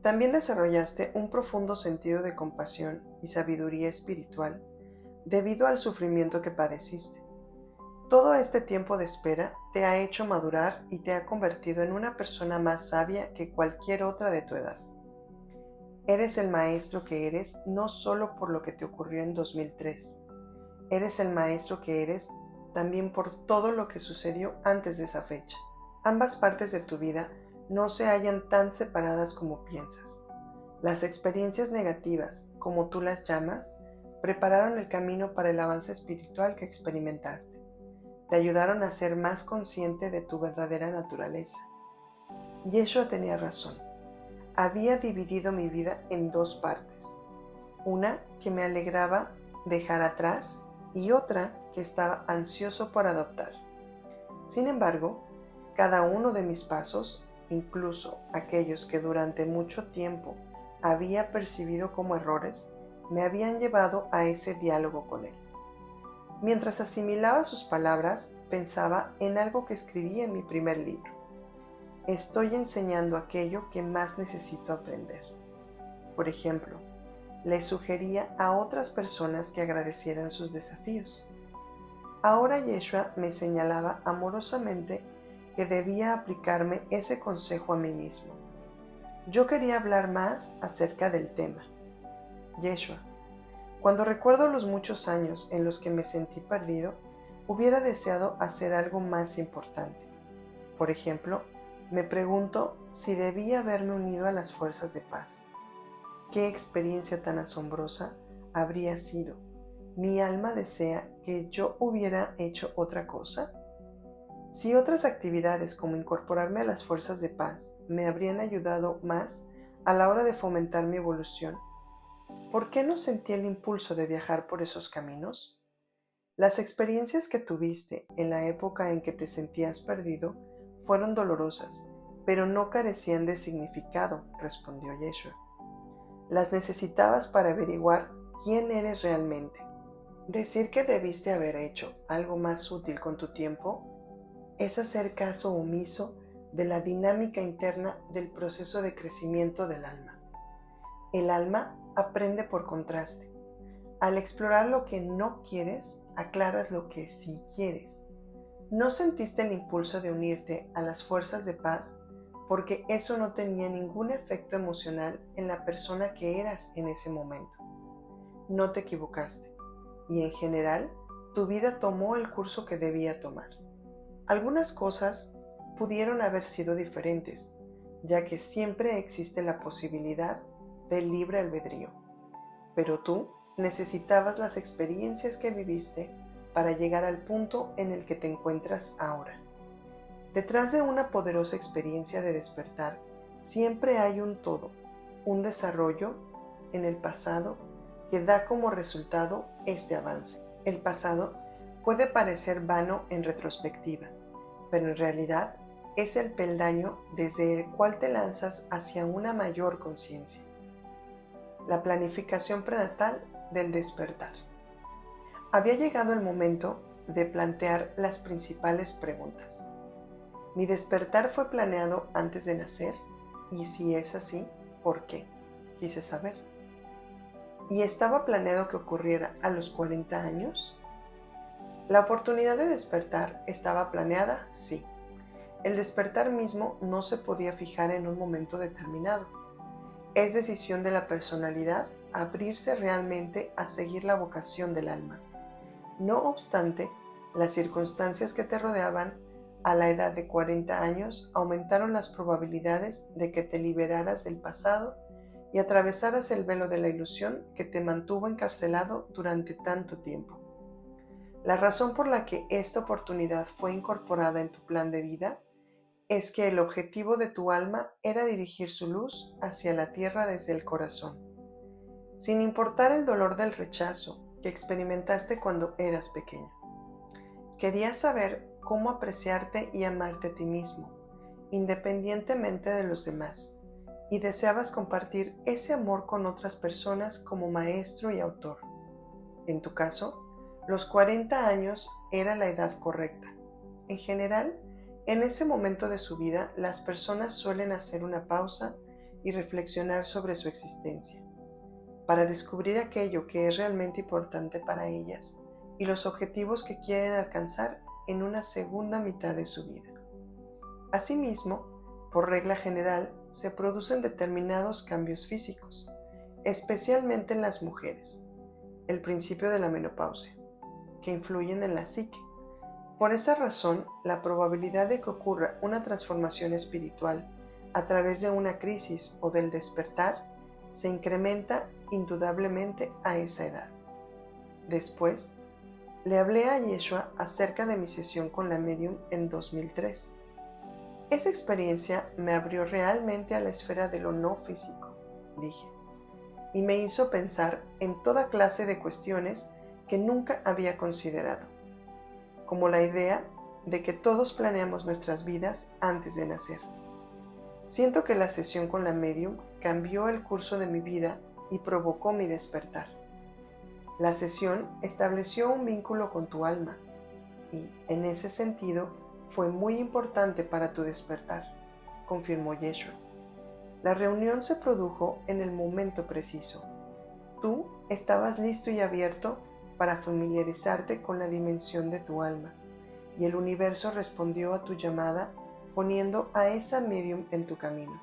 También desarrollaste un profundo sentido de compasión y sabiduría espiritual debido al sufrimiento que padeciste. Todo este tiempo de espera te ha hecho madurar y te ha convertido en una persona más sabia que cualquier otra de tu edad. Eres el maestro que eres no solo por lo que te ocurrió en 2003. Eres el maestro que eres también por todo lo que sucedió antes de esa fecha. Ambas partes de tu vida no se hallan tan separadas como piensas. Las experiencias negativas, como tú las llamas, prepararon el camino para el avance espiritual que experimentaste. Te ayudaron a ser más consciente de tu verdadera naturaleza. Yeshua tenía razón. Había dividido mi vida en dos partes. Una que me alegraba dejar atrás y otra que estaba ansioso por adoptar. Sin embargo, cada uno de mis pasos, incluso aquellos que durante mucho tiempo había percibido como errores, me habían llevado a ese diálogo con él. Mientras asimilaba sus palabras, pensaba en algo que escribí en mi primer libro. Estoy enseñando aquello que más necesito aprender. Por ejemplo, le sugería a otras personas que agradecieran sus desafíos. Ahora Yeshua me señalaba amorosamente que debía aplicarme ese consejo a mí mismo. Yo quería hablar más acerca del tema. Yeshua, cuando recuerdo los muchos años en los que me sentí perdido, hubiera deseado hacer algo más importante. Por ejemplo, me pregunto si debía haberme unido a las fuerzas de paz. ¿Qué experiencia tan asombrosa habría sido? ¿Mi alma desea que yo hubiera hecho otra cosa? Si otras actividades como incorporarme a las fuerzas de paz me habrían ayudado más a la hora de fomentar mi evolución, ¿por qué no sentí el impulso de viajar por esos caminos? Las experiencias que tuviste en la época en que te sentías perdido fueron dolorosas, pero no carecían de significado, respondió Yeshua. Las necesitabas para averiguar quién eres realmente. Decir que debiste haber hecho algo más útil con tu tiempo es hacer caso omiso de la dinámica interna del proceso de crecimiento del alma. El alma aprende por contraste. Al explorar lo que no quieres, aclaras lo que sí quieres. No sentiste el impulso de unirte a las fuerzas de paz porque eso no tenía ningún efecto emocional en la persona que eras en ese momento. No te equivocaste y en general tu vida tomó el curso que debía tomar. Algunas cosas pudieron haber sido diferentes, ya que siempre existe la posibilidad del libre albedrío. Pero tú necesitabas las experiencias que viviste para llegar al punto en el que te encuentras ahora. Detrás de una poderosa experiencia de despertar, siempre hay un todo, un desarrollo en el pasado que da como resultado este avance. El pasado puede parecer vano en retrospectiva, pero en realidad es el peldaño desde el cual te lanzas hacia una mayor conciencia. La planificación prenatal del despertar. Había llegado el momento de plantear las principales preguntas. ¿Mi despertar fue planeado antes de nacer? Y si es así, ¿por qué? Quise saber. ¿Y estaba planeado que ocurriera a los 40 años? ¿La oportunidad de despertar estaba planeada? Sí. El despertar mismo no se podía fijar en un momento determinado. Es decisión de la personalidad abrirse realmente a seguir la vocación del alma. No obstante, las circunstancias que te rodeaban a la edad de 40 años aumentaron las probabilidades de que te liberaras del pasado y atravesaras el velo de la ilusión que te mantuvo encarcelado durante tanto tiempo. La razón por la que esta oportunidad fue incorporada en tu plan de vida es que el objetivo de tu alma era dirigir su luz hacia la tierra desde el corazón. Sin importar el dolor del rechazo que experimentaste cuando eras pequeño. Querías saber cómo apreciarte y amarte a ti mismo, independientemente de los demás, y deseabas compartir ese amor con otras personas como maestro y autor. En tu caso, los 40 años era la edad correcta. En general, en ese momento de su vida, las personas suelen hacer una pausa y reflexionar sobre su existencia, para descubrir aquello que es realmente importante para ellas y los objetivos que quieren alcanzar en una segunda mitad de su vida. Asimismo, por regla general, se producen determinados cambios físicos, especialmente en las mujeres, el principio de la menopausia, que influyen en la psique. Por esa razón, la probabilidad de que ocurra una transformación espiritual a través de una crisis o del despertar se incrementa indudablemente a esa edad. Después, le hablé a Yeshua acerca de mi sesión con la medium en 2003. Esa experiencia me abrió realmente a la esfera de lo no físico, dije, y me hizo pensar en toda clase de cuestiones que nunca había considerado, como la idea de que todos planeamos nuestras vidas antes de nacer. Siento que la sesión con la medium cambió el curso de mi vida y provocó mi despertar. La sesión estableció un vínculo con tu alma y, en ese sentido, fue muy importante para tu despertar, confirmó Yeshua. La reunión se produjo en el momento preciso. Tú estabas listo y abierto para familiarizarte con la dimensión de tu alma, y el universo respondió a tu llamada poniendo a esa medium en tu camino.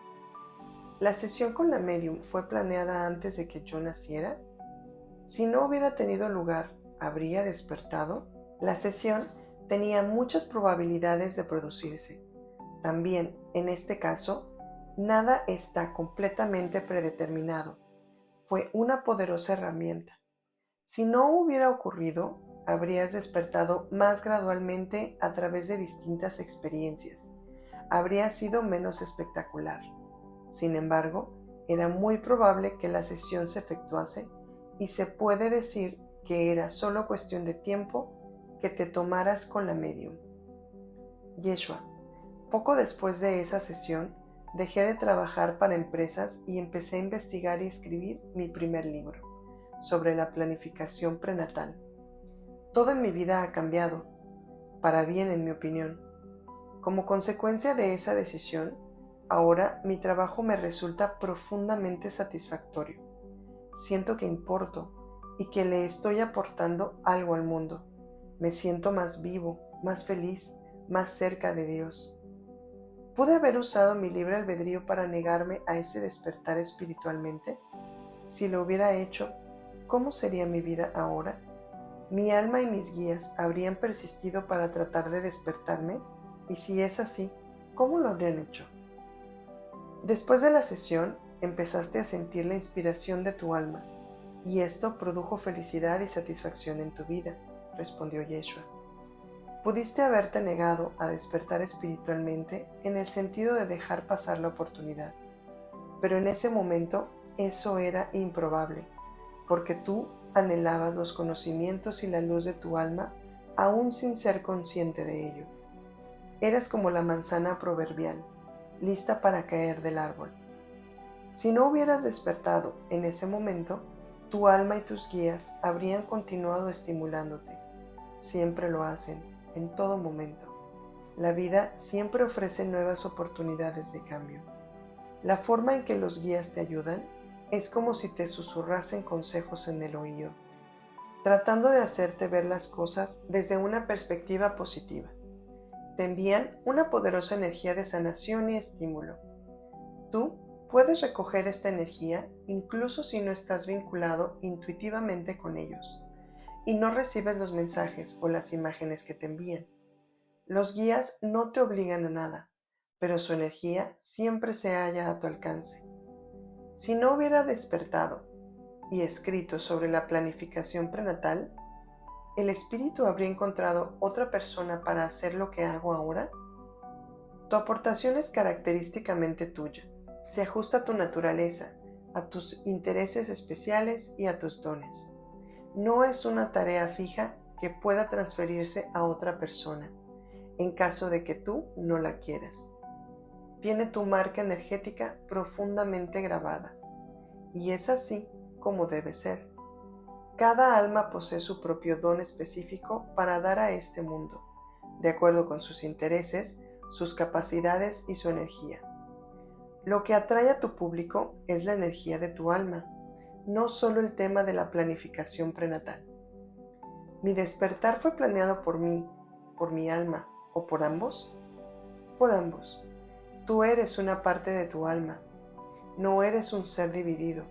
¿La sesión con la medium fue planeada antes de que yo naciera? Si no hubiera tenido lugar, ¿habría despertado? La sesión tenía muchas probabilidades de producirse. También, en este caso, nada está completamente predeterminado. Fue una poderosa herramienta. Si no hubiera ocurrido, habrías despertado más gradualmente a través de distintas experiencias. Habría sido menos espectacular. Sin embargo, era muy probable que la sesión se efectuase y se puede decir que era solo cuestión de tiempo que te tomaras con la medium. Yeshua, poco después de esa sesión, dejé de trabajar para empresas y empecé a investigar y escribir mi primer libro sobre la planificación prenatal. Todo en mi vida ha cambiado, para bien en mi opinión. Como consecuencia de esa decisión, ahora mi trabajo me resulta profundamente satisfactorio. Siento que importo y que le estoy aportando algo al mundo. Me siento más vivo, más feliz, más cerca de Dios. ¿Pude haber usado mi libre albedrío para negarme a ese despertar espiritualmente? Si lo hubiera hecho, ¿cómo sería mi vida ahora? ¿Mi alma y mis guías habrían persistido para tratar de despertarme? Y si es así, ¿cómo lo habrían hecho? Después de la sesión, empezaste a sentir la inspiración de tu alma, y esto produjo felicidad y satisfacción en tu vida, respondió Yeshua. Pudiste haberte negado a despertar espiritualmente en el sentido de dejar pasar la oportunidad, pero en ese momento eso era improbable, porque tú anhelabas los conocimientos y la luz de tu alma aún sin ser consciente de ello. Eras como la manzana proverbial, lista para caer del árbol. Si no hubieras despertado en ese momento, tu alma y tus guías habrían continuado estimulándote. Siempre lo hacen, en todo momento. La vida siempre ofrece nuevas oportunidades de cambio. La forma en que los guías te ayudan es como si te susurrasen consejos en el oído, tratando de hacerte ver las cosas desde una perspectiva positiva. Te envían una poderosa energía de sanación y estímulo. Tú puedes recoger esta energía incluso si no estás vinculado intuitivamente con ellos y no recibes los mensajes o las imágenes que te envían. Los guías no te obligan a nada, pero su energía siempre se halla a tu alcance. Si no hubiera despertado y escrito sobre la planificación prenatal, ¿el espíritu habría encontrado otra persona para hacer lo que hago ahora? Tu aportación es característicamente tuya. Se ajusta a tu naturaleza, a tus intereses especiales y a tus dones. No es una tarea fija que pueda transferirse a otra persona, en caso de que tú no la quieras. Tiene tu marca energética profundamente grabada, y es así como debe ser. Cada alma posee su propio don específico para dar a este mundo, de acuerdo con sus intereses, sus capacidades y su energía. Lo que atrae a tu público es la energía de tu alma, no solo el tema de la planificación prenatal. ¿Mi despertar fue planeado por mí, por mi alma o por ambos? Por ambos. Tú eres una parte de tu alma, no eres un ser dividido.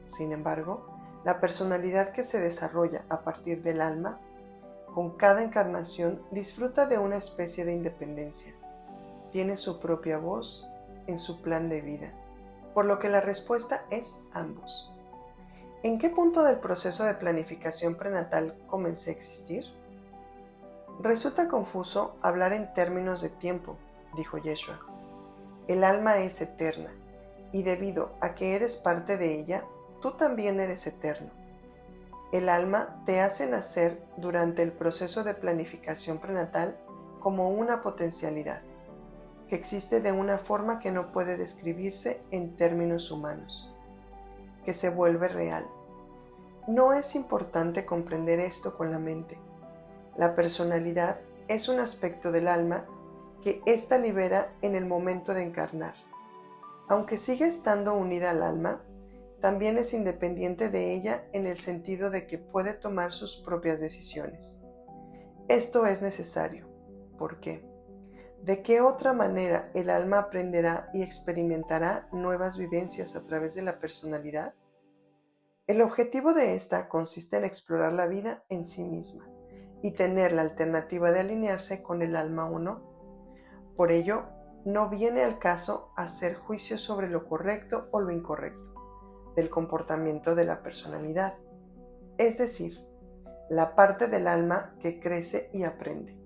Sin embargo, la personalidad que se desarrolla a partir del alma, con cada encarnación disfruta de una especie de independencia. Tiene su propia voz en su plan de vida, por lo que la respuesta es ambos. ¿En qué punto del proceso de planificación prenatal comencé a existir? Resulta confuso hablar en términos de tiempo, dijo Yeshua. El alma es eterna, y debido a que eres parte de ella, tú también eres eterno. El alma te hace nacer durante el proceso de planificación prenatal como una potencialidad, que existe de una forma que no puede describirse en términos humanos, que se vuelve real. No es importante comprender esto con la mente. La personalidad es un aspecto del alma que ésta libera en el momento de encarnar. Aunque sigue estando unida al alma, también es independiente de ella en el sentido de que puede tomar sus propias decisiones. Esto es necesario. ¿Por qué? ¿De qué otra manera el alma aprenderá y experimentará nuevas vivencias a través de la personalidad? El objetivo de esta consiste en explorar la vida en sí misma y tener la alternativa de alinearse con el alma o no. Por ello, no viene al caso hacer juicios sobre lo correcto o lo incorrecto del comportamiento de la personalidad. Es decir, la parte del alma que crece y aprende.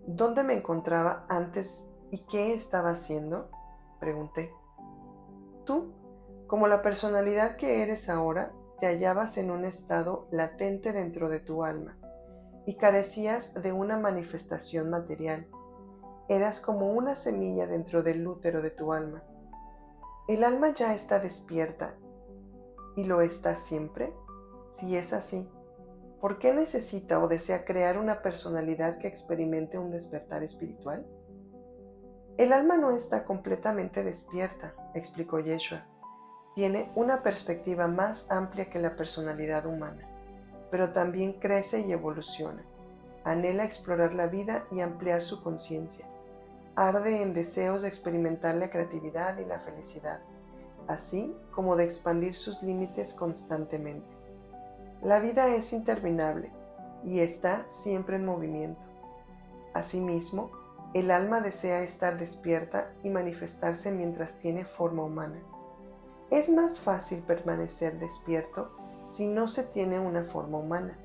¿Dónde me encontraba antes y qué estaba haciendo?, pregunté. Tú, como la personalidad que eres ahora, te hallabas en un estado latente dentro de tu alma y carecías de una manifestación material. Eras como una semilla dentro del útero de tu alma. ¿El alma ya está despierta y lo está siempre? Si es así, ¿por qué necesita o desea crear una personalidad que experimente un despertar espiritual? El alma no está completamente despierta, explicó Yeshua. Tiene una perspectiva más amplia que la personalidad humana, pero también crece y evoluciona. Anhela explorar la vida y ampliar su conciencia. Arde en deseos de experimentar la creatividad y la felicidad, así como de expandir sus límites constantemente. La vida es interminable y está siempre en movimiento. Asimismo, el alma desea estar despierta y manifestarse mientras tiene forma humana. Es más fácil permanecer despierto si no se tiene una forma humana,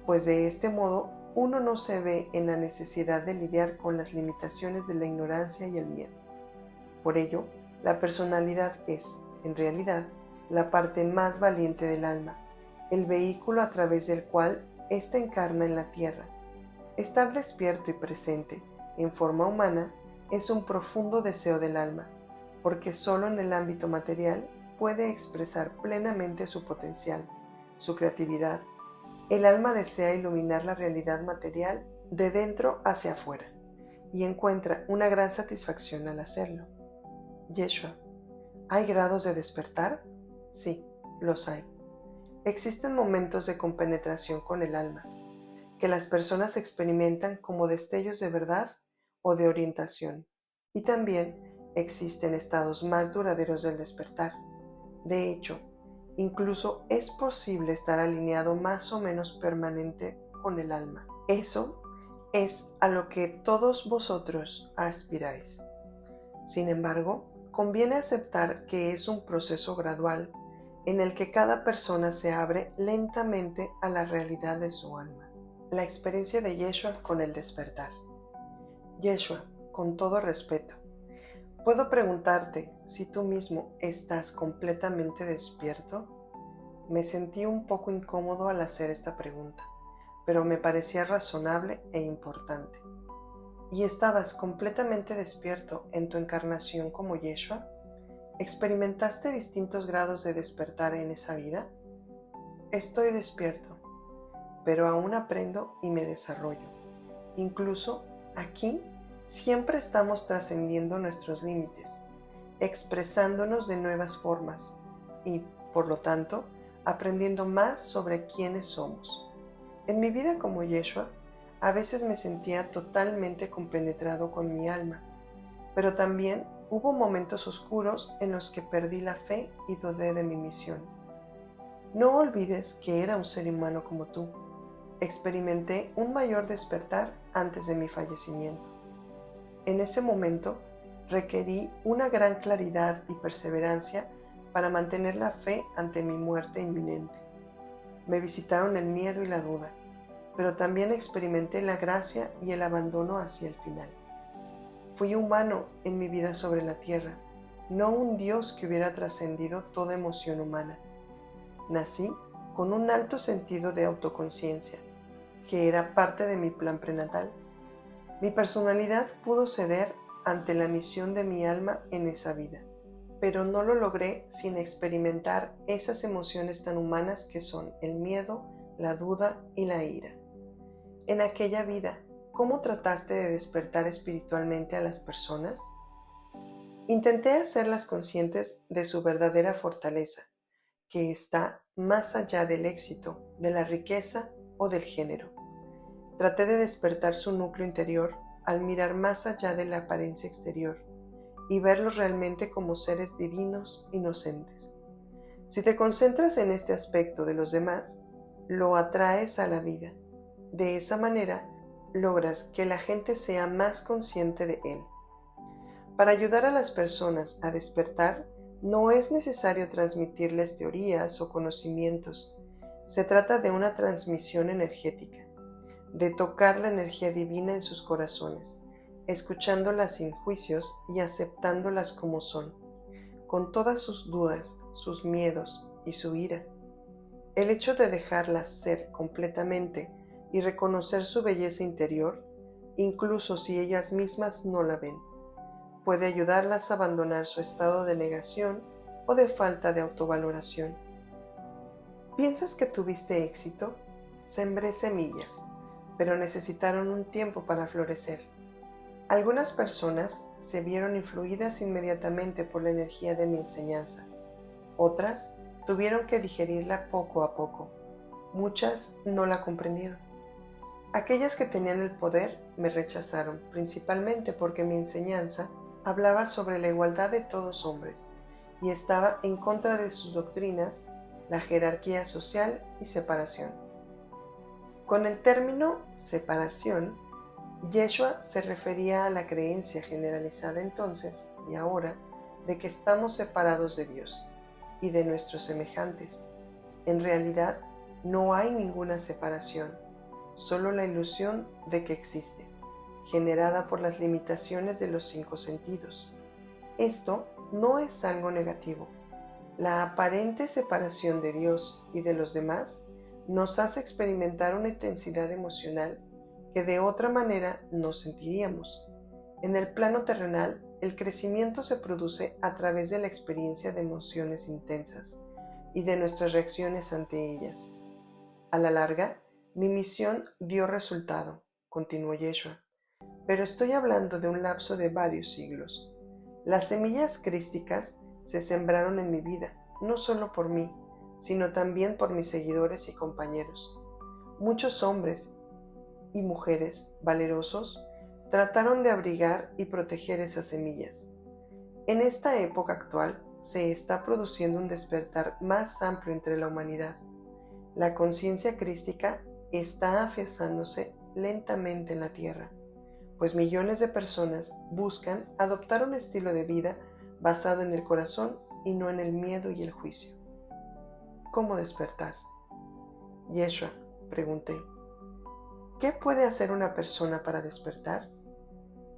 pues de este modo uno no se ve en la necesidad de lidiar con las limitaciones de la ignorancia y el miedo. Por ello, la personalidad es, en realidad, la parte más valiente del alma, el vehículo a través del cual ésta encarna en la tierra. Estar despierto y presente, en forma humana, es un profundo deseo del alma, porque solo en el ámbito material puede expresar plenamente su potencial, su creatividad. El alma desea iluminar la realidad material de dentro hacia afuera y encuentra una gran satisfacción al hacerlo. Yeshua, ¿hay grados de despertar? Sí, los hay. Existen momentos de compenetración con el alma, que las personas experimentan como destellos de verdad o de orientación, y también existen estados más duraderos del despertar. De hecho, incluso es posible estar alineado más o menos permanente con el alma. Eso es a lo que todos vosotros aspiráis. Sin embargo, conviene aceptar que es un proceso gradual en el que cada persona se abre lentamente a la realidad de su alma. La experiencia de Yeshua con el despertar. Yeshua, con todo respeto, ¿puedo preguntarte si tú mismo estás completamente despierto? Me sentí un poco incómodo al hacer esta pregunta, pero me parecía razonable e importante. ¿Y estabas completamente despierto en tu encarnación como Yeshua? ¿Experimentaste distintos grados de despertar en esa vida? Estoy despierto, pero aún aprendo y me desarrollo. Incluso aquí siempre estamos trascendiendo nuestros límites, expresándonos de nuevas formas y, por lo tanto, aprendiendo más sobre quiénes somos. En mi vida como Yeshua, a veces me sentía totalmente compenetrado con mi alma, pero también hubo momentos oscuros en los que perdí la fe y dudé de mi misión. No olvides que era un ser humano como tú. Experimenté un mayor despertar antes de mi fallecimiento. En ese momento, requerí una gran claridad y perseverancia para mantener la fe ante mi muerte inminente. Me visitaron el miedo y la duda, pero también experimenté la gracia y el abandono hacia el final. Fui humano en mi vida sobre la tierra, no un Dios que hubiera trascendido toda emoción humana. Nací con un alto sentido de autoconciencia, que era parte de mi plan prenatal. Mi personalidad pudo ceder ante la misión de mi alma en esa vida, pero no lo logré sin experimentar esas emociones tan humanas que son el miedo, la duda y la ira. En aquella vida, ¿cómo trataste de despertar espiritualmente a las personas? Intenté hacerlas conscientes de su verdadera fortaleza, que está más allá del éxito, de la riqueza o del género. Traté de despertar su núcleo interior al mirar más allá de la apariencia exterior y verlos realmente como seres divinos inocentes. Si te concentras en este aspecto de los demás, lo atraes a la vida. De esa manera, logras que la gente sea más consciente de él. Para ayudar a las personas a despertar, no es necesario transmitirles teorías o conocimientos, Se trata de una transmisión energética, de tocar la energía divina en sus corazones, escuchándolas sin juicios y aceptándolas como son, con todas sus dudas, sus miedos y su ira. El hecho de dejarlas ser completamente y reconocer su belleza interior, incluso si ellas mismas no la ven, puede ayudarlas a abandonar su estado de negación o de falta de autovaloración. ¿Piensas que tuviste éxito? Sembré semillas, pero necesitaron un tiempo para florecer. Algunas personas se vieron influidas inmediatamente por la energía de mi enseñanza. Otras tuvieron que digerirla poco a poco. Muchas no la comprendieron. Aquellas que tenían el poder me rechazaron, principalmente porque mi enseñanza hablaba sobre la igualdad de todos hombres y estaba en contra de sus doctrinas, la jerarquía social y separación. Con el término separación, Yeshua se refería a la creencia generalizada entonces y ahora de que estamos separados de Dios y de nuestros semejantes. En realidad, no hay ninguna separación, solo la ilusión de que existe, generada por las limitaciones de los 5 sentidos. Esto no es algo negativo. La aparente separación de Dios y de los demás nos hace experimentar una intensidad emocional que de otra manera no sentiríamos. En el plano terrenal, el crecimiento se produce a través de la experiencia de emociones intensas y de nuestras reacciones ante ellas. A la larga, mi misión dio resultado, continuó Yeshua, pero estoy hablando de un lapso de varios siglos. Las semillas crísticas se sembraron en mi vida, no solo por mí, sino también por mis seguidores y compañeros. Muchos hombres y mujeres valerosos trataron de abrigar y proteger esas semillas. En esta época actual se está produciendo un despertar más amplio entre la humanidad. La conciencia crística está afianzándose lentamente en la Tierra, pues millones de personas buscan adoptar un estilo de vida basado en el corazón y no en el miedo y el juicio. ¿Cómo despertar? Yeshua, pregunté, ¿qué puede hacer una persona para despertar?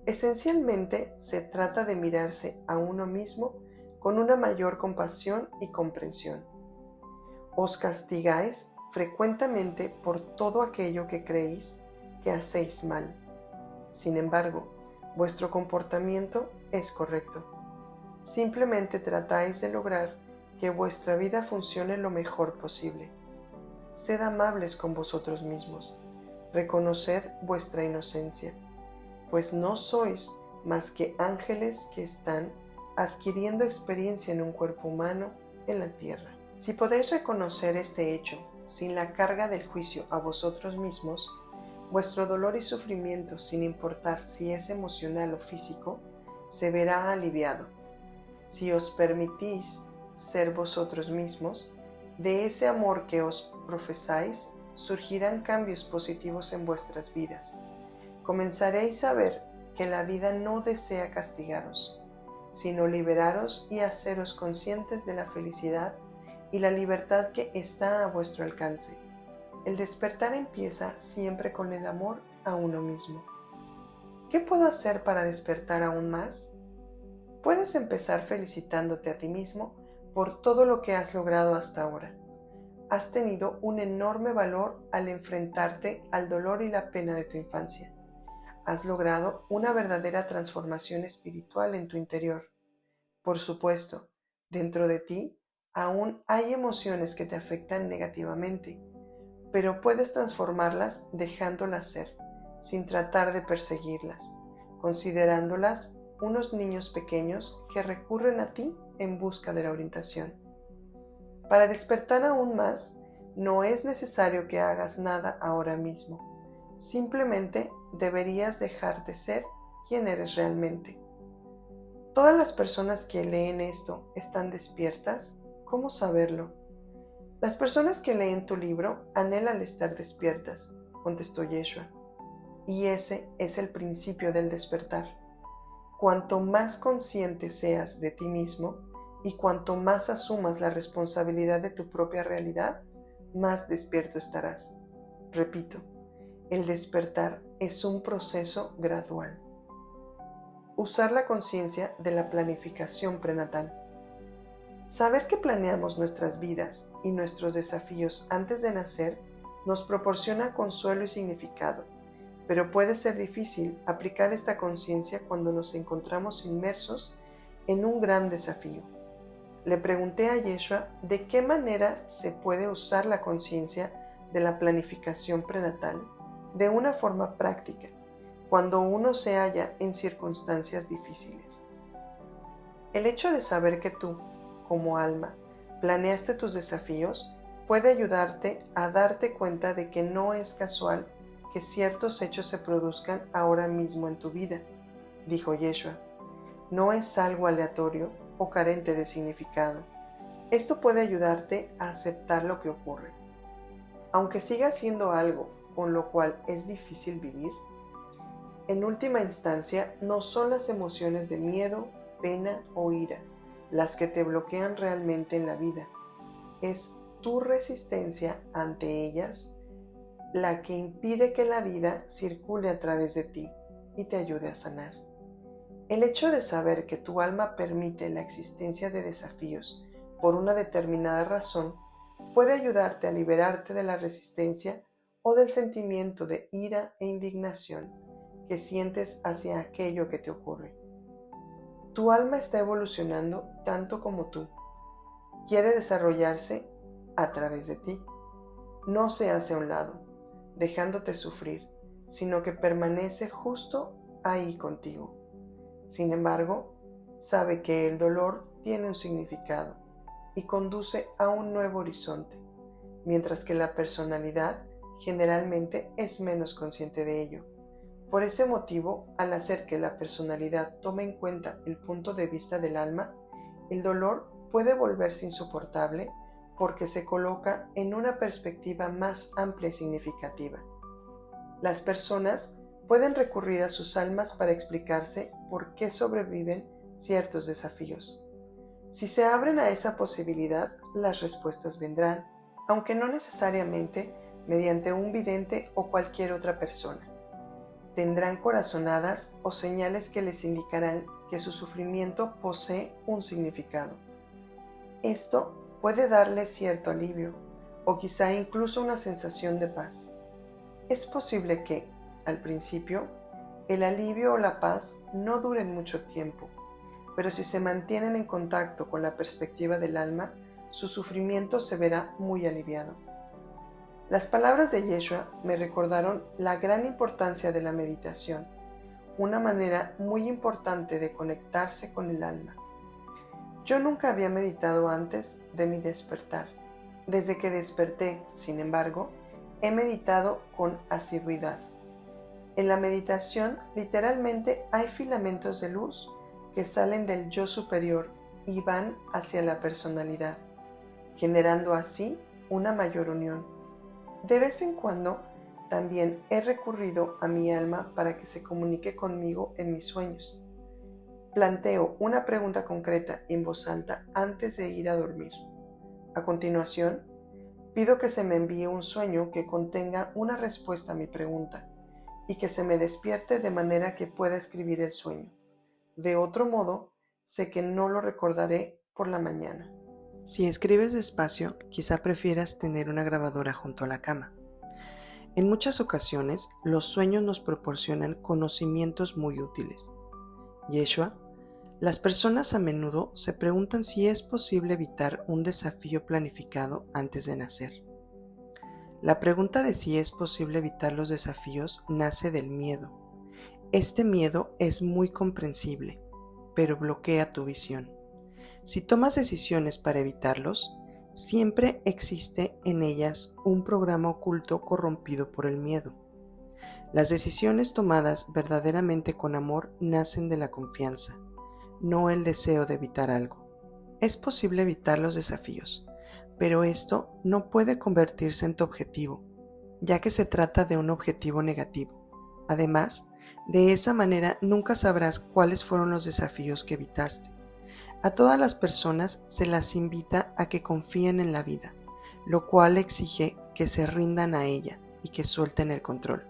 Esencialmente se trata de mirarse a uno mismo con una mayor compasión y comprensión. Os castigáis frecuentemente por todo aquello que creéis que hacéis mal. Sin embargo, vuestro comportamiento es correcto. Simplemente tratáis de lograr que vuestra vida funcione lo mejor posible. Sed amables con vosotros mismos. Reconoced vuestra inocencia, pues no sois más que ángeles que están adquiriendo experiencia en un cuerpo humano en la tierra. Si podéis reconocer este hecho sin la carga del juicio a vosotros mismos, vuestro dolor y sufrimiento, sin importar si es emocional o físico, se verá aliviado. Si os permitís ser vosotros mismos, de ese amor que os profesáis, surgirán cambios positivos en vuestras vidas. Comenzaréis a ver que la vida no desea castigaros, sino liberaros y haceros conscientes de la felicidad y la libertad que está a vuestro alcance. El despertar empieza siempre con el amor a uno mismo. ¿Qué puedo hacer para despertar aún más? Puedes empezar felicitándote a ti mismo por todo lo que has logrado hasta ahora. Has tenido un enorme valor al enfrentarte al dolor y la pena de tu infancia. Has logrado una verdadera transformación espiritual en tu interior. Por supuesto, dentro de ti aún hay emociones que te afectan negativamente, pero puedes transformarlas dejándolas ser, sin tratar de perseguirlas, considerándolas unos niños pequeños que recurren a ti en busca de la orientación. Para despertar aún más, no es necesario que hagas nada ahora mismo. Simplemente deberías dejar de ser quien eres realmente. ¿Todas las personas que leen esto están despiertas? ¿Cómo saberlo? Las personas que leen tu libro anhelan estar despiertas, contestó Yeshua. Y ese es el principio del despertar. Cuanto más consciente seas de ti mismo y cuanto más asumas la responsabilidad de tu propia realidad, más despierto estarás. Repito, el despertar es un proceso gradual. Usar la conciencia de la planificación prenatal. Saber que planeamos nuestras vidas y nuestros desafíos antes de nacer nos proporciona consuelo y significado, pero puede ser difícil aplicar esta conciencia cuando nos encontramos inmersos en un gran desafío. Le pregunté a Yeshua de qué manera se puede usar la conciencia de la planificación prenatal de una forma práctica cuando uno se halla en circunstancias difíciles. El hecho de saber que tú, como alma, planeaste tus desafíos puede ayudarte a darte cuenta de que no es casual que ciertos hechos se produzcan ahora mismo en tu vida, dijo Yeshua. No es algo aleatorio o carente de significado. Esto puede ayudarte a aceptar lo que ocurre. Aunque siga siendo algo con lo cual es difícil vivir, en última instancia no son las emociones de miedo, pena o ira las que te bloquean realmente en la vida. Es tu resistencia ante ellas la que impide que la vida circule a través de ti y te ayude a sanar. El hecho de saber que tu alma permite la existencia de desafíos por una determinada razón puede ayudarte a liberarte de la resistencia o del sentimiento de ira e indignación que sientes hacia aquello que te ocurre. Tu alma está evolucionando tanto como tú. Quiere desarrollarse a través de ti. No se hace a un lado, dejándote sufrir, sino que permanece justo ahí contigo. Sin embargo, sabe que el dolor tiene un significado y conduce a un nuevo horizonte, mientras que la personalidad generalmente es menos consciente de ello. Por ese motivo, al hacer que la personalidad tome en cuenta el punto de vista del alma, el dolor puede volverse insoportable porque se coloca en una perspectiva más amplia y significativa. Las personas pueden recurrir a sus almas para explicarse por qué sobreviven ciertos desafíos. Si se abren a esa posibilidad, las respuestas vendrán, aunque no necesariamente mediante un vidente o cualquier otra persona. Tendrán corazonadas o señales que les indicarán que su sufrimiento posee un significado. Esto puede darles cierto alivio o quizá incluso una sensación de paz. Es posible que, al principio, el alivio o la paz no duren mucho tiempo, pero si se mantienen en contacto con la perspectiva del alma, su sufrimiento se verá muy aliviado. Las palabras de Yeshua me recordaron la gran importancia de la meditación, una manera muy importante de conectarse con el alma. Yo nunca había meditado antes de mi despertar. Desde que desperté, sin embargo, he meditado con asiduidad. En la meditación, literalmente hay filamentos de luz que salen del yo superior y van hacia la personalidad, generando así una mayor unión. De vez en cuando, también he recurrido a mi alma para que se comunique conmigo en mis sueños. Planteo una pregunta concreta en voz alta antes de ir a dormir. A continuación, pido que se me envíe un sueño que contenga una respuesta a mi pregunta y que se me despierte de manera que pueda escribir el sueño. De otro modo, sé que no lo recordaré por la mañana. Si escribes despacio, quizá prefieras tener una grabadora junto a la cama. En muchas ocasiones, los sueños nos proporcionan conocimientos muy útiles. Yeshua, las personas a menudo se preguntan si es posible evitar un desafío planificado antes de nacer. La pregunta de si es posible evitar los desafíos nace del miedo. Este miedo es muy comprensible, pero bloquea tu visión. Si tomas decisiones para evitarlos, siempre existe en ellas un programa oculto corrompido por el miedo. Las decisiones tomadas verdaderamente con amor nacen de la confianza, no el deseo de evitar algo. Es posible evitar los desafíos, pero esto no puede convertirse en tu objetivo, ya que se trata de un objetivo negativo. Además, de esa manera nunca sabrás cuáles fueron los desafíos que evitaste. A todas las personas se las invita a que confíen en la vida. lo cual exige que se rindan a ella y que suelten el control.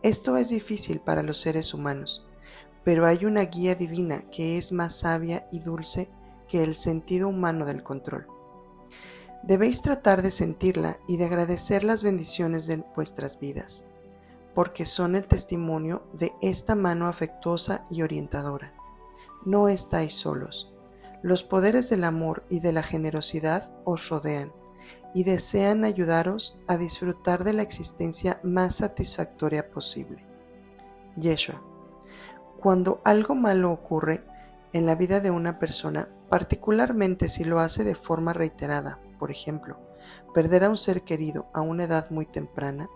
Esto es difícil para los seres humanos, pero hay una guía divina que es más sabia y dulce que el sentido humano del control. Debéis tratar de sentirla y de agradecer las bendiciones de vuestras vidas, porque son el testimonio de esta mano afectuosa y orientadora. No estáis solos. Los poderes del amor y de la generosidad os rodean y desean ayudaros a disfrutar de la existencia más satisfactoria posible. Yeshua. Cuando algo malo ocurre en la vida de una persona, particularmente si lo hace de forma reiterada, por ejemplo, perder a un ser querido a una edad muy temprana,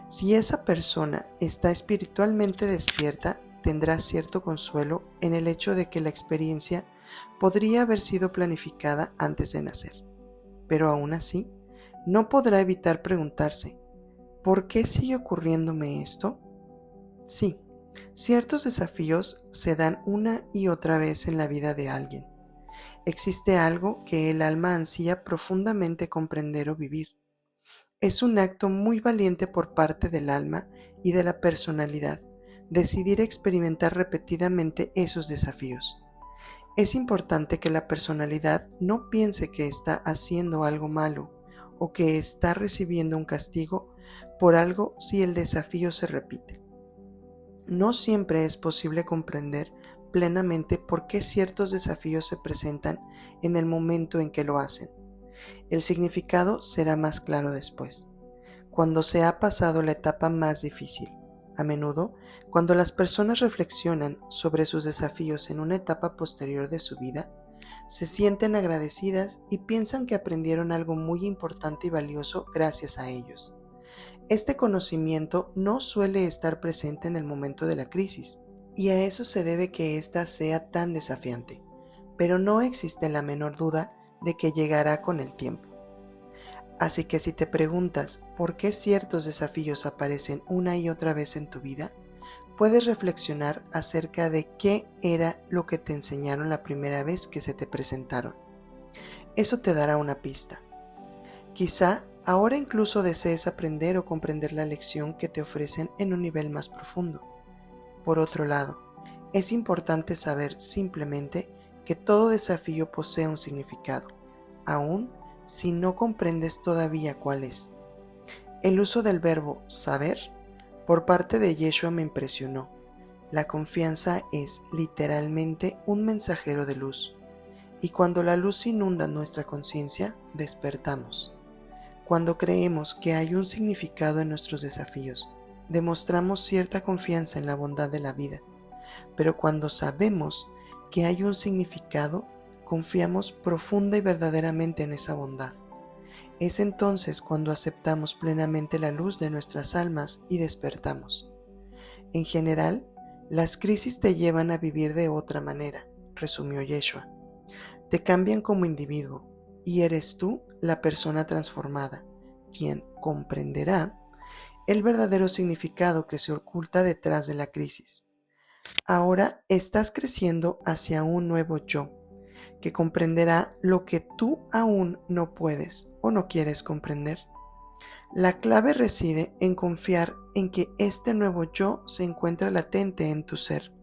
si esa persona está espiritualmente despierta, tendrá cierto consuelo en el hecho de que la experiencia podría haber sido planificada antes de nacer. Pero aún así, no podrá evitar preguntarse, ¿por qué sigue ocurriéndome esto? Sí, ciertos desafíos se dan una y otra vez en la vida de alguien. Existe algo que el alma ansía profundamente comprender o vivir. Es un acto muy valiente por parte del alma y de la personalidad decidir experimentar repetidamente esos desafíos. Es importante que la personalidad no piense que está haciendo algo malo o que está recibiendo un castigo por algo si el desafío se repite. No siempre es posible comprender plenamente por qué ciertos desafíos se presentan en el momento en que lo hacen. El significado será más claro después, cuando se ha pasado la etapa más difícil. A menudo, cuando las personas reflexionan sobre sus desafíos en una etapa posterior de su vida, se sienten agradecidas y piensan que aprendieron algo muy importante y valioso gracias a ellos. Este conocimiento no suele estar presente en el momento de la crisis, y a eso se debe que ésta sea tan desafiante, pero no existe la menor duda de que llegará con el tiempo. Así que si te preguntas por qué ciertos desafíos aparecen una y otra vez en tu vida, puedes reflexionar acerca de qué era lo que te enseñaron la primera vez que se te presentaron. Eso te dará una pista. Quizá ahora incluso desees aprender o comprender la lección que te ofrecen en un nivel más profundo. Por otro lado, es importante saber simplemente que todo desafío posee un significado, aun si no comprendes todavía cuál es. El uso del verbo saber por parte de Yeshua me impresionó. La confianza es literalmente un mensajero de luz, y cuando la luz inunda nuestra conciencia, despertamos. Cuando creemos que hay un significado en nuestros desafíos, demostramos cierta confianza en la bondad de la vida, pero cuando sabemos que hay un significado, confiamos profunda y verdaderamente en esa bondad. Es entonces cuando aceptamos plenamente la luz de nuestras almas y despertamos. En general, las crisis te llevan a vivir de otra manera, resumió Yeshua. Te cambian como individuo y eres tú la persona transformada, quien comprenderá el verdadero significado que se oculta detrás de la crisis. Ahora estás creciendo hacia un nuevo yo, que comprenderá lo que tú aún no puedes o no quieres comprender. La clave reside en confiar en que este nuevo yo se encuentra latente en tu ser,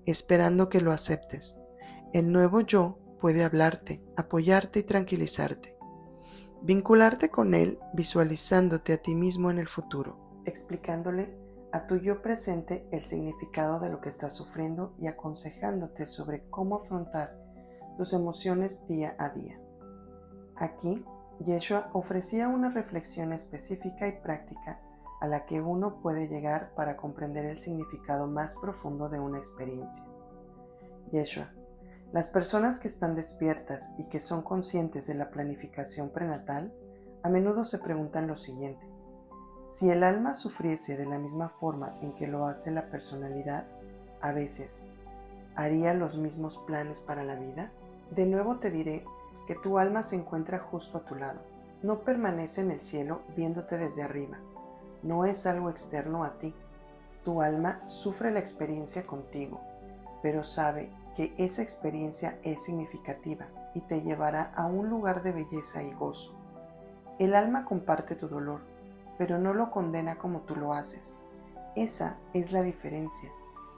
esperando que lo aceptes. El nuevo yo puede hablarte, apoyarte y tranquilizarte. Vincularte con él visualizándote a ti mismo en el futuro, explicándole a tu yo presente el significado de lo que estás sufriendo y aconsejándote sobre cómo afrontar tus emociones día a día. Aquí, Yeshua ofrecía una reflexión específica y práctica a la que uno puede llegar para comprender el significado más profundo de una experiencia. Yeshua: las personas que están despiertas y que son conscientes de la planificación prenatal, a menudo se preguntan lo siguiente: si el alma sufriese de la misma forma en que lo hace la personalidad, a veces, ¿haría los mismos planes para la vida? De nuevo te diré que tu alma se encuentra justo a tu lado. No permanece en el cielo viéndote desde arriba. No es algo externo a ti. Tu alma sufre la experiencia contigo, pero sabe que esa experiencia es significativa y te llevará a un lugar de belleza y gozo. El alma comparte tu dolor, pero no lo condena como tú lo haces. Esa es la diferencia.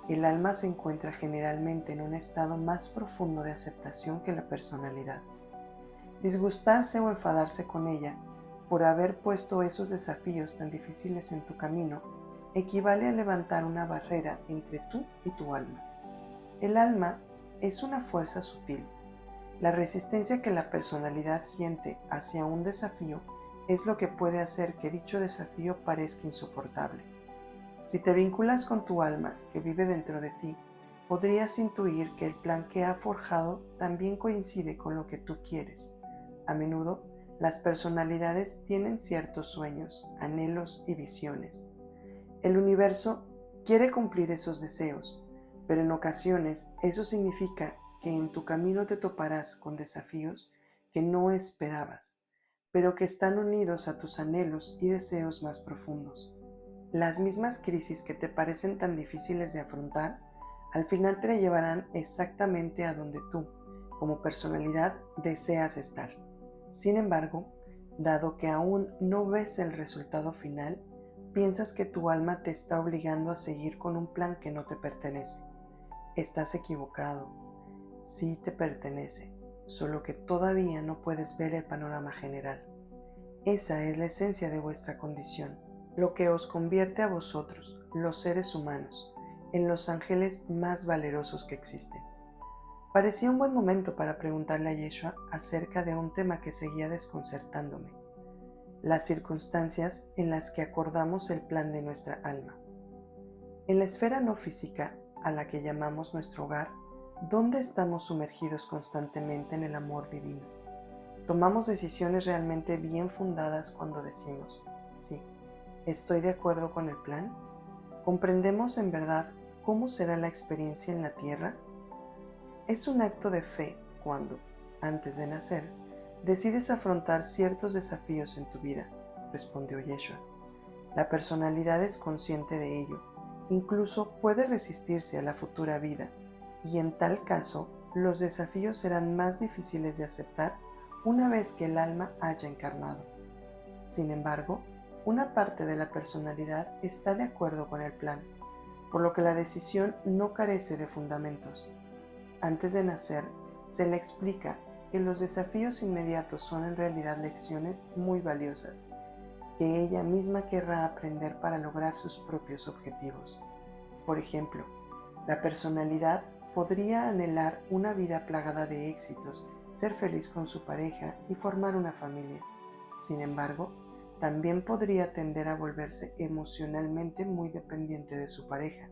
El alma se encuentra generalmente en un estado más profundo de aceptación que la personalidad. Disgustarse o enfadarse con ella por haber puesto esos desafíos tan difíciles en tu camino equivale a levantar una barrera entre tú y tu alma. El alma es una fuerza sutil. La resistencia que la personalidad siente hacia un desafío es lo que puede hacer que dicho desafío parezca insoportable. Si te vinculas con tu alma que vive dentro de ti, podrías intuir que el plan que ha forjado también coincide con lo que tú quieres. A menudo, las personalidades tienen ciertos sueños, anhelos y visiones. El universo quiere cumplir esos deseos, pero en ocasiones eso significa que en tu camino te toparás con desafíos que no esperabas, pero que están unidos a tus anhelos y deseos más profundos. Las mismas crisis que te parecen tan difíciles de afrontar, al final te llevarán exactamente a donde tú, como personalidad, deseas estar. Sin embargo, dado que aún no ves el resultado final, piensas que tu alma te está obligando a seguir con un plan que no te pertenece. Estás equivocado. Sí te pertenece, solo que todavía no puedes ver el panorama general. Esa es la esencia de vuestra condición, lo que os convierte a vosotros, los seres humanos, en los ángeles más valerosos que existen. Parecía un buen momento para preguntarle a Yeshua acerca de un tema que seguía desconcertándome: las circunstancias en las que acordamos el plan de nuestra alma. En la esfera no física, a la que llamamos nuestro hogar, ¿dónde estamos sumergidos constantemente en el amor divino? Tomamos decisiones realmente bien fundadas cuando decimos: sí, estoy de acuerdo con el plan. ¿Comprendemos en verdad cómo será la experiencia en la tierra? Es un acto de fe cuando, antes de nacer, decides afrontar ciertos desafíos en tu vida, respondió Yeshua. La personalidad es consciente de ello, incluso puede resistirse a la futura vida, y en tal caso, los desafíos serán más difíciles de aceptar una vez que el alma haya encarnado. Sin embargo, una parte de la personalidad está de acuerdo con el plan, por lo que la decisión no carece de fundamentos. Antes de nacer, se le explica que los desafíos inmediatos son en realidad lecciones muy valiosas, que ella misma querrá aprender para lograr sus propios objetivos. Por ejemplo, la personalidad podría anhelar una vida plagada de éxitos, ser feliz con su pareja y formar una familia. Sin embargo, también podría tender a volverse emocionalmente muy dependiente de su pareja,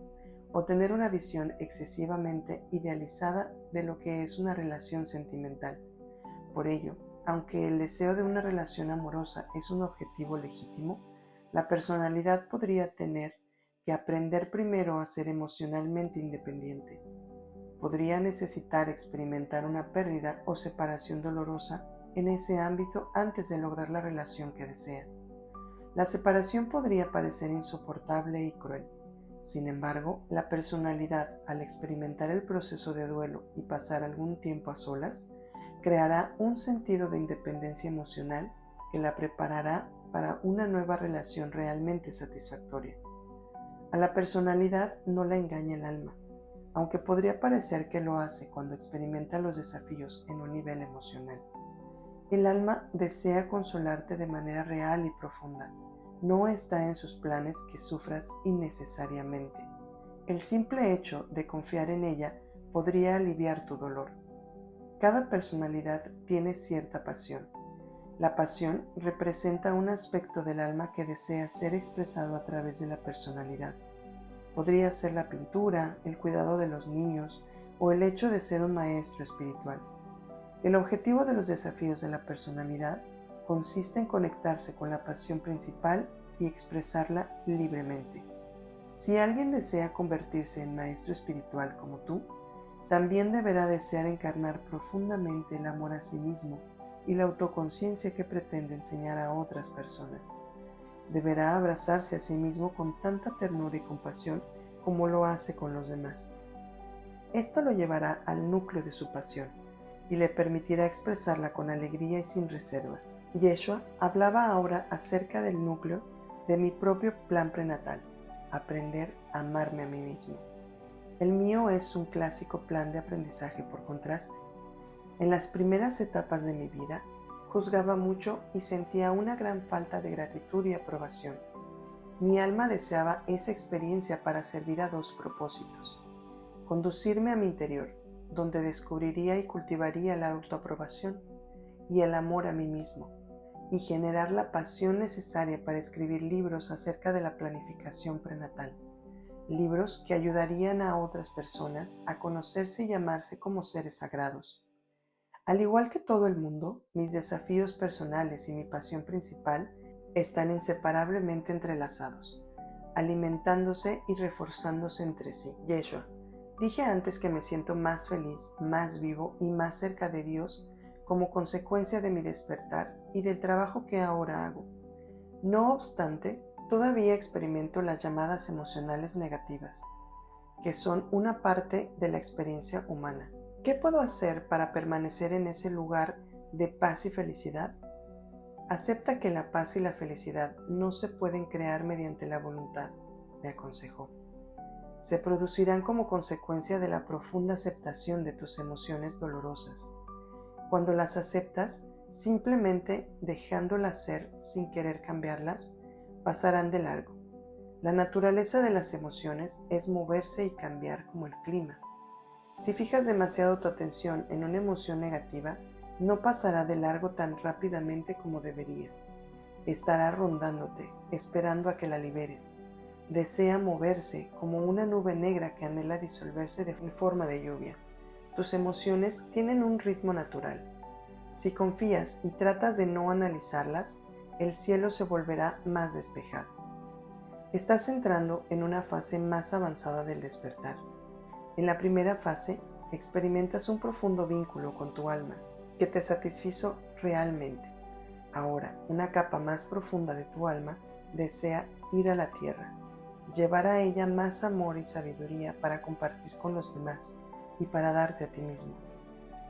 o tener una visión excesivamente idealizada de lo que es una relación sentimental. Por ello, aunque el deseo de una relación amorosa es un objetivo legítimo, la personalidad podría tener que aprender primero a ser emocionalmente independiente. Podría necesitar experimentar una pérdida o separación dolorosa en ese ámbito antes de lograr la relación que desea. La separación podría parecer insoportable y cruel. Sin embargo, la personalidad, al experimentar el proceso de duelo y pasar algún tiempo a solas, creará un sentido de independencia emocional que la preparará para una nueva relación realmente satisfactoria. A la personalidad no la engaña el alma, aunque podría parecer que lo hace cuando experimenta los desafíos en un nivel emocional. El alma desea consolarte de manera real y profunda. No está en sus planes que sufras innecesariamente. El simple hecho de confiar en ella podría aliviar tu dolor. Cada personalidad tiene cierta pasión. La pasión representa un aspecto del alma que desea ser expresado a través de la personalidad. Podría ser la pintura, el cuidado de los niños o el hecho de ser un maestro espiritual. El objetivo de los desafíos de la personalidad consiste en conectarse con la pasión principal y expresarla libremente. Si alguien desea convertirse en maestro espiritual como tú, también deberá desear encarnar profundamente el amor a sí mismo y la autoconciencia que pretende enseñar a otras personas. Deberá abrazarse a sí mismo con tanta ternura y compasión como lo hace con los demás. Esto lo llevará al núcleo de su pasión, y le permitirá expresarla con alegría y sin reservas. Yeshua hablaba ahora acerca del núcleo de mi propio plan prenatal, aprender a amarme a mí mismo. El mío es un clásico plan de aprendizaje por contraste. En las primeras etapas de mi vida, juzgaba mucho y sentía una gran falta de gratitud y aprobación. Mi alma deseaba esa experiencia para servir a dos propósitos: conducirme a mi interior, donde descubriría y cultivaría la autoaprobación y el amor a mí mismo, y generar la pasión necesaria para escribir libros acerca de la planificación prenatal, libros que ayudarían a otras personas a conocerse y amarse como seres sagrados. Al igual que todo el mundo, mis desafíos personales y mi pasión principal están inseparablemente entrelazados, alimentándose y reforzándose entre sí. Yeshua: dije antes que me siento más feliz, más vivo y más cerca de Dios como consecuencia de mi despertar y del trabajo que ahora hago. No obstante, todavía experimento las llamadas emocionales negativas, que son una parte de la experiencia humana. ¿Qué puedo hacer para permanecer en ese lugar de paz y felicidad? Acepta que la paz y la felicidad no se pueden crear mediante la voluntad, me aconsejó. Se producirán como consecuencia de la profunda aceptación de tus emociones dolorosas. Cuando las aceptas, simplemente dejándolas ser sin querer cambiarlas, pasarán de largo. La naturaleza de las emociones es moverse y cambiar como el clima. Si fijas demasiado tu atención en una emoción negativa, no pasará de largo tan rápidamente como debería. Estará rondándote, esperando a que la liberes. Desea moverse como una nube negra que anhela disolverse en forma de lluvia. Tus emociones tienen un ritmo natural. Si confías y tratas de no analizarlas, el cielo se volverá más despejado. Estás entrando en una fase más avanzada del despertar. En la primera fase, experimentas un profundo vínculo con tu alma que te satisfizo realmente. Ahora, una capa más profunda de tu alma desea ir a la tierra, llevar a ella más amor y sabiduría para compartir con los demás y para darte a ti mismo.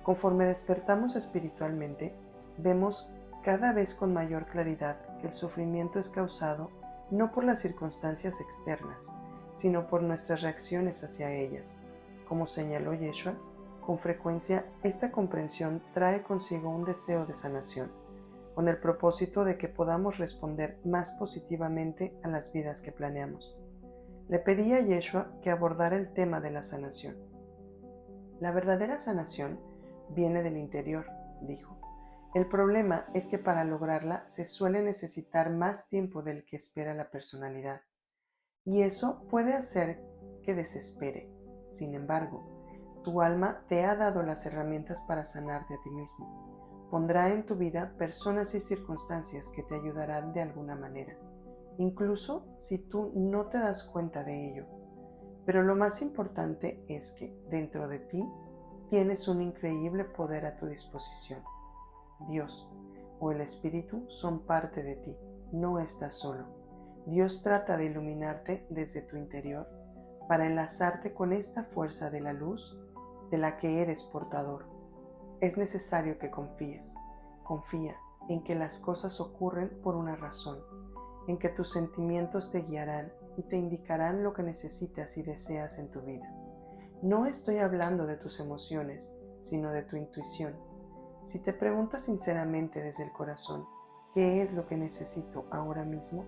Conforme despertamos espiritualmente, vemos cada vez con mayor claridad que el sufrimiento es causado no por las circunstancias externas, sino por nuestras reacciones hacia ellas. Como señaló Yeshua, con frecuencia esta comprensión trae consigo un deseo de sanación, con el propósito de que podamos responder más positivamente a las vidas que planeamos. Le pedí a Yeshua que abordara el tema de la sanación. La verdadera sanación viene del interior, dijo. El problema es que para lograrla se suele necesitar más tiempo del que espera la personalidad, y eso puede hacer que desespere. Sin embargo, tu alma te ha dado las herramientas para sanarte a ti mismo. Pondrá en tu vida personas y circunstancias que te ayudarán de alguna manera, incluso si tú no te das cuenta de ello. Pero lo más importante es que dentro de ti tienes un increíble poder a tu disposición. Dios o el Espíritu son parte de ti, no estás solo. Dios trata de iluminarte desde tu interior para enlazarte con esta fuerza de la luz de la que eres portador. Es necesario que confíes. Confía en que las cosas ocurren por una razón, en que tus sentimientos te guiarán y te indicarán lo que necesitas y deseas en tu vida. No estoy hablando de tus emociones, sino de tu intuición. Si te preguntas sinceramente desde el corazón, ¿qué es lo que necesito ahora mismo?,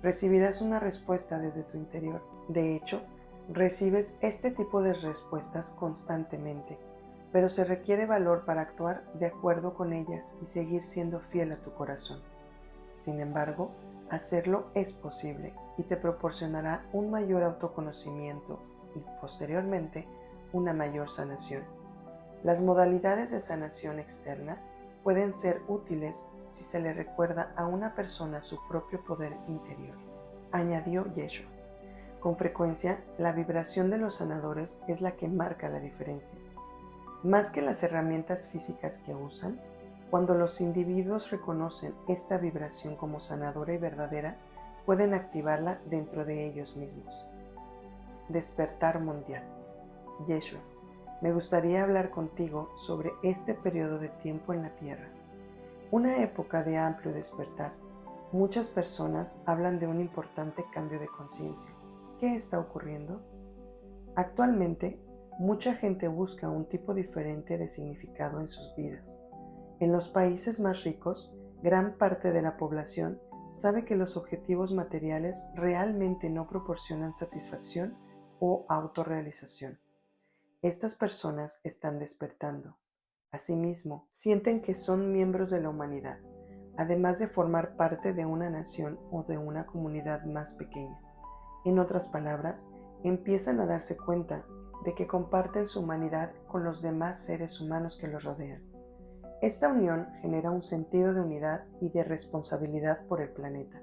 recibirás una respuesta desde tu interior. De hecho, recibes este tipo de respuestas constantemente, pero se requiere valor para actuar de acuerdo con ellas y seguir siendo fiel a tu corazón. Sin embargo, hacerlo es posible y te proporcionará un mayor autoconocimiento y, posteriormente, una mayor sanación. Las modalidades de sanación externa pueden ser útiles si se le recuerda a una persona su propio poder interior, añadió Yeshua. Con frecuencia, la vibración de los sanadores es la que marca la diferencia. Más que las herramientas físicas que usan, cuando los individuos reconocen esta vibración como sanadora y verdadera, pueden activarla dentro de ellos mismos. Despertar mundial. Yeshua: me gustaría hablar contigo sobre este periodo de tiempo en la Tierra, una época de amplio despertar. Muchas personas hablan de un importante cambio de conciencia. ¿Qué está ocurriendo? Actualmente, mucha gente busca un tipo diferente de significado en sus vidas. En los países más ricos, gran parte de la población sabe que los objetivos materiales realmente no proporcionan satisfacción o autorrealización. Estas personas están despertando. Asimismo, sienten que son miembros de la humanidad, además de formar parte de una nación o de una comunidad más pequeña. En otras palabras, empiezan a darse cuenta de que comparten su humanidad con los demás seres humanos que los rodean. Esta unión genera un sentido de unidad y de responsabilidad por el planeta.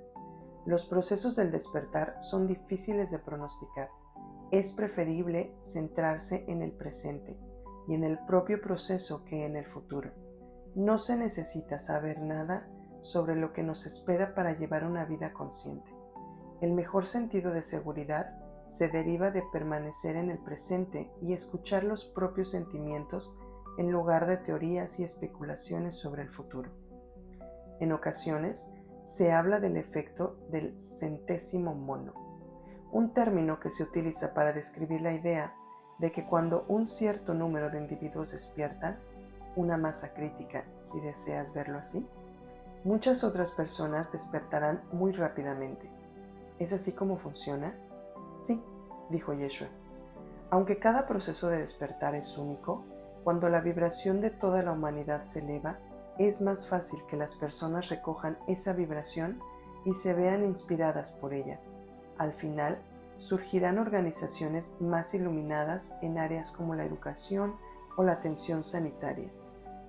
Los procesos del despertar son difíciles de pronosticar. Es preferible centrarse en el presente y en el propio proceso que en el futuro. No se necesita saber nada sobre lo que nos espera para llevar una vida consciente. El mejor sentido de seguridad se deriva de permanecer en el presente y escuchar los propios sentimientos en lugar de teorías y especulaciones sobre el futuro. En ocasiones, se habla del efecto del centésimo mono, un término que se utiliza para describir la idea de que cuando un cierto número de individuos despiertan, una masa crítica, si deseas verlo así, muchas otras personas despertarán muy rápidamente. ¿Es así como funciona? Sí, dijo Yeshua. Aunque cada proceso de despertar es único, cuando la vibración de toda la humanidad se eleva, es más fácil que las personas recojan esa vibración y se vean inspiradas por ella. Al final, surgirán organizaciones más iluminadas en áreas como la educación o la atención sanitaria.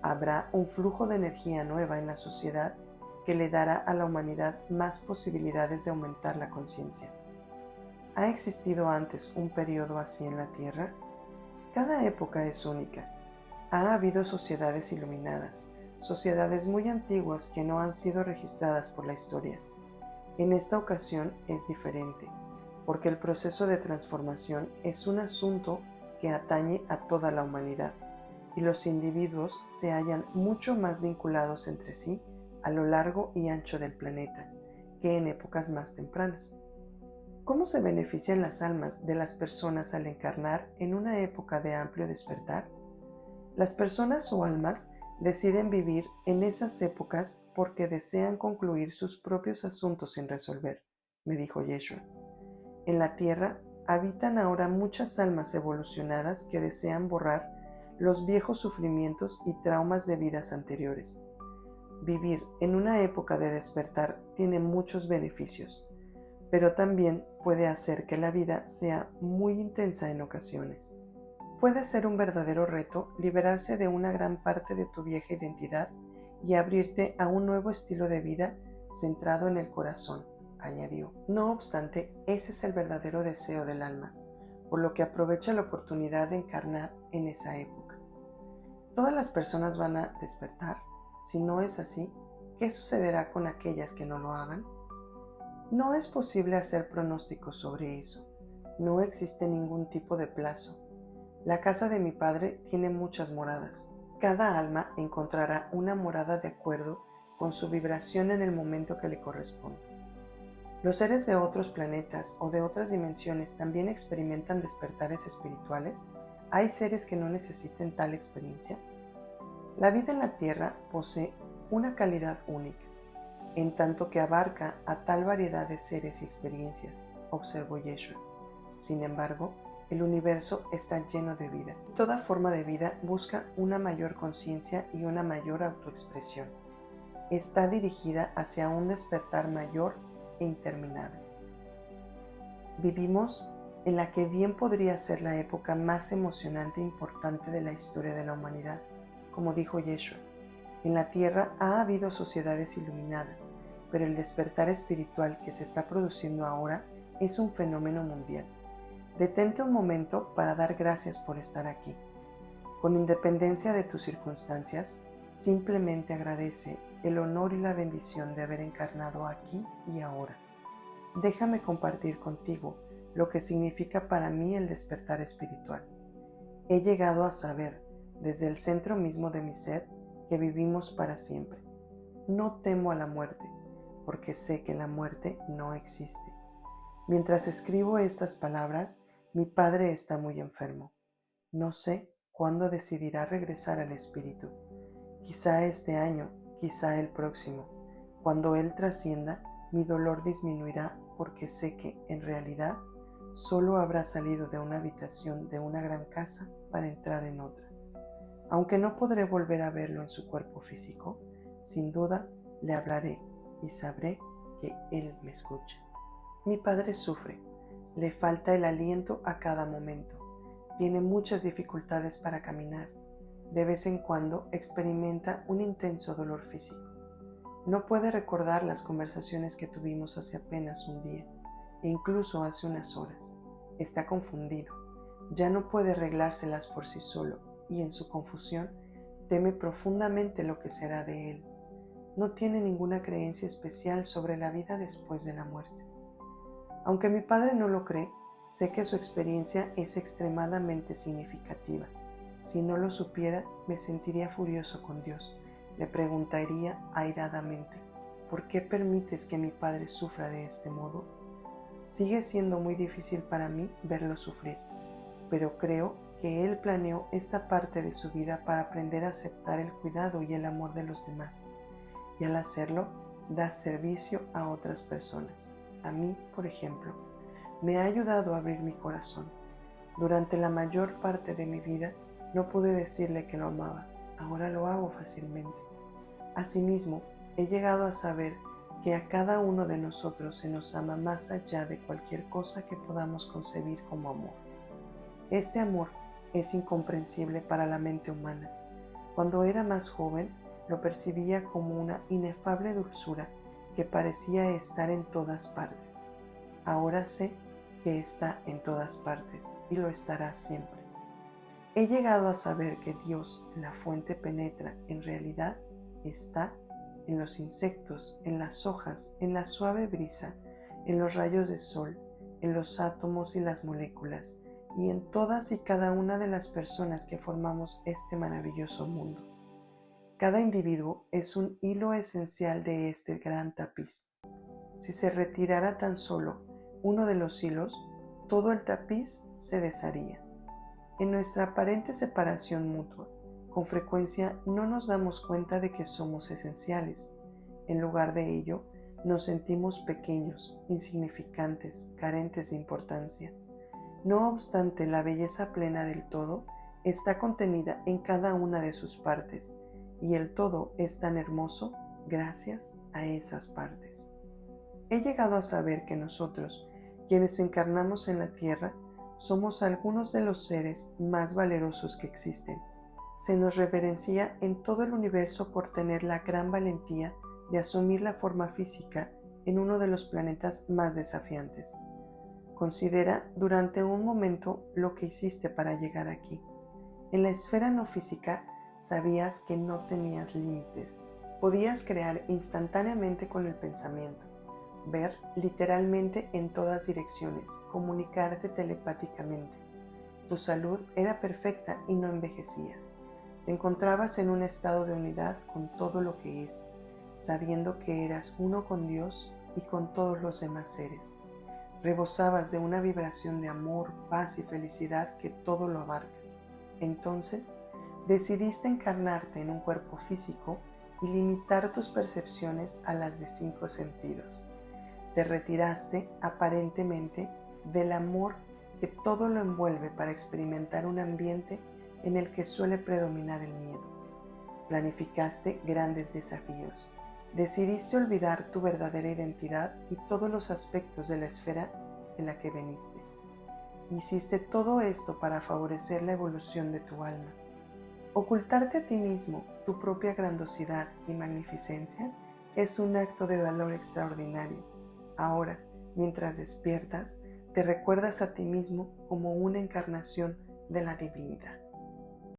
Habrá un flujo de energía nueva en la sociedad que le dará a la humanidad más posibilidades de aumentar la conciencia. ¿Ha existido antes un periodo así en la Tierra? Cada época es única. Ha habido sociedades iluminadas, sociedades muy antiguas que no han sido registradas por la historia. En esta ocasión es diferente, porque el proceso de transformación es un asunto que atañe a toda la humanidad, y los individuos se hallan mucho más vinculados entre sí a lo largo y ancho del planeta que en épocas más tempranas. ¿Cómo se benefician las almas de las personas al encarnar en una época de amplio despertar? Las personas o almas deciden vivir en esas épocas porque desean concluir sus propios asuntos sin resolver, me dijo Yeshua. En la Tierra habitan ahora muchas almas evolucionadas que desean borrar los viejos sufrimientos y traumas de vidas anteriores. Vivir en una época de despertar tiene muchos beneficios, pero también puede hacer que la vida sea muy intensa en ocasiones. Puede ser un verdadero reto liberarse de una gran parte de tu vieja identidad y abrirte a un nuevo estilo de vida centrado en el corazón, añadió. No obstante, ese es el verdadero deseo del alma, por lo que aprovecha la oportunidad de encarnar en esa época. ¿Todas las personas van a despertar? Si no es así, ¿qué sucederá con aquellas que no lo hagan? No es posible hacer pronósticos sobre eso. No existe ningún tipo de plazo. La casa de mi padre tiene muchas moradas. Cada alma encontrará una morada de acuerdo con su vibración en el momento que le corresponde. ¿Los seres de otros planetas o de otras dimensiones también experimentan despertares espirituales? ¿Hay seres que no necesiten tal experiencia? La vida en la Tierra posee una calidad única, en tanto que abarca a tal variedad de seres y experiencias, observó Yeshua. Sin embargo, el universo está lleno de vida. Toda forma de vida busca una mayor conciencia y una mayor autoexpresión. Está dirigida hacia un despertar mayor e interminable. Vivimos en la que bien podría ser la época más emocionante e importante de la historia de la humanidad, como dijo Yeshua. En la Tierra ha habido sociedades iluminadas, pero el despertar espiritual que se está produciendo ahora es un fenómeno mundial. Detente un momento para dar gracias por estar aquí. Con independencia de tus circunstancias, simplemente agradece el honor y la bendición de haber encarnado aquí y ahora. Déjame compartir contigo lo que significa para mí el despertar espiritual. He llegado a saber, desde el centro mismo de mi ser, que vivimos para siempre. No temo a la muerte, porque sé que la muerte no existe. Mientras escribo estas palabras, mi padre está muy enfermo. No sé cuándo decidirá regresar al espíritu. Quizá este año, quizá el próximo. Cuando él trascienda, mi dolor disminuirá porque sé que, en realidad, solo habrá salido de una habitación de una gran casa para entrar en otra. Aunque no podré volver a verlo en su cuerpo físico, sin duda le hablaré y sabré que él me escucha. Mi padre sufre, le falta el aliento a cada momento, tiene muchas dificultades para caminar, de vez en cuando experimenta un intenso dolor físico. No puede recordar las conversaciones que tuvimos hace apenas un día, e incluso hace unas horas. Está confundido, ya no puede arreglárselas por sí solo, y en su confusión teme profundamente lo que será de él. No tiene ninguna creencia especial sobre la vida después de la muerte. Aunque mi padre no lo cree, sé que su experiencia es extremadamente significativa. Si no lo supiera, me sentiría furioso con Dios. Le preguntaría airadamente, ¿por qué permites que mi padre sufra de este modo? Sigue siendo muy difícil para mí verlo sufrir, pero creo que él planeó esta parte de su vida para aprender a aceptar el cuidado y el amor de los demás, y al hacerlo, da servicio a otras personas. A mí, por ejemplo, me ha ayudado a abrir mi corazón. Durante la mayor parte de mi vida no pude decirle que lo amaba, ahora lo hago fácilmente. Asimismo, he llegado a saber que a cada uno de nosotros se nos ama más allá de cualquier cosa que podamos concebir como amor. Este amor es incomprensible para la mente humana. Cuando era más joven, lo percibía como una inefable dulzura que parecía estar en todas partes. Ahora sé que está en todas partes y lo estará siempre. He llegado a saber que Dios, la fuente penetra, en realidad está en los insectos, en las hojas, en la suave brisa, en los rayos de sol, en los átomos y las moléculas, y en todas y cada una de las personas que formamos este maravilloso mundo. Cada individuo es un hilo esencial de este gran tapiz. Si se retirara tan solo uno de los hilos, todo el tapiz se desharía. En nuestra aparente separación mutua, con frecuencia no nos damos cuenta de que somos esenciales. En lugar de ello, nos sentimos pequeños, insignificantes, carentes de importancia. No obstante, la belleza plena del todo está contenida en cada una de sus partes, y el todo es tan hermoso gracias a esas partes. He llegado a saber que nosotros, quienes encarnamos en la tierra, somos algunos de los seres más valerosos que existen. Se nos reverencia en todo el universo por tener la gran valentía de asumir la forma física en uno de los planetas más desafiantes. Considera durante un momento lo que hiciste para llegar aquí. En la esfera no física sabías que no tenías límites. Podías crear instantáneamente con el pensamiento, ver literalmente en todas direcciones, comunicarte telepáticamente. Tu salud era perfecta y no envejecías. Te encontrabas en un estado de unidad con todo lo que es, sabiendo que eras uno con Dios y con todos los demás seres. Rebosabas de una vibración de amor, paz y felicidad que todo lo abarca. Entonces, decidiste encarnarte en un cuerpo físico y limitar tus percepciones a las de 5 sentidos. Te retiraste, aparentemente, del amor que todo lo envuelve para experimentar un ambiente en el que suele predominar el miedo. Planificaste grandes desafíos. Decidiste olvidar tu verdadera identidad y todos los aspectos de la esfera de la que veniste. Hiciste todo esto para favorecer la evolución de tu alma. Ocultarte a ti mismo tu propia grandiosidad y magnificencia es un acto de valor extraordinario. Ahora, mientras despiertas, te recuerdas a ti mismo como una encarnación de la divinidad.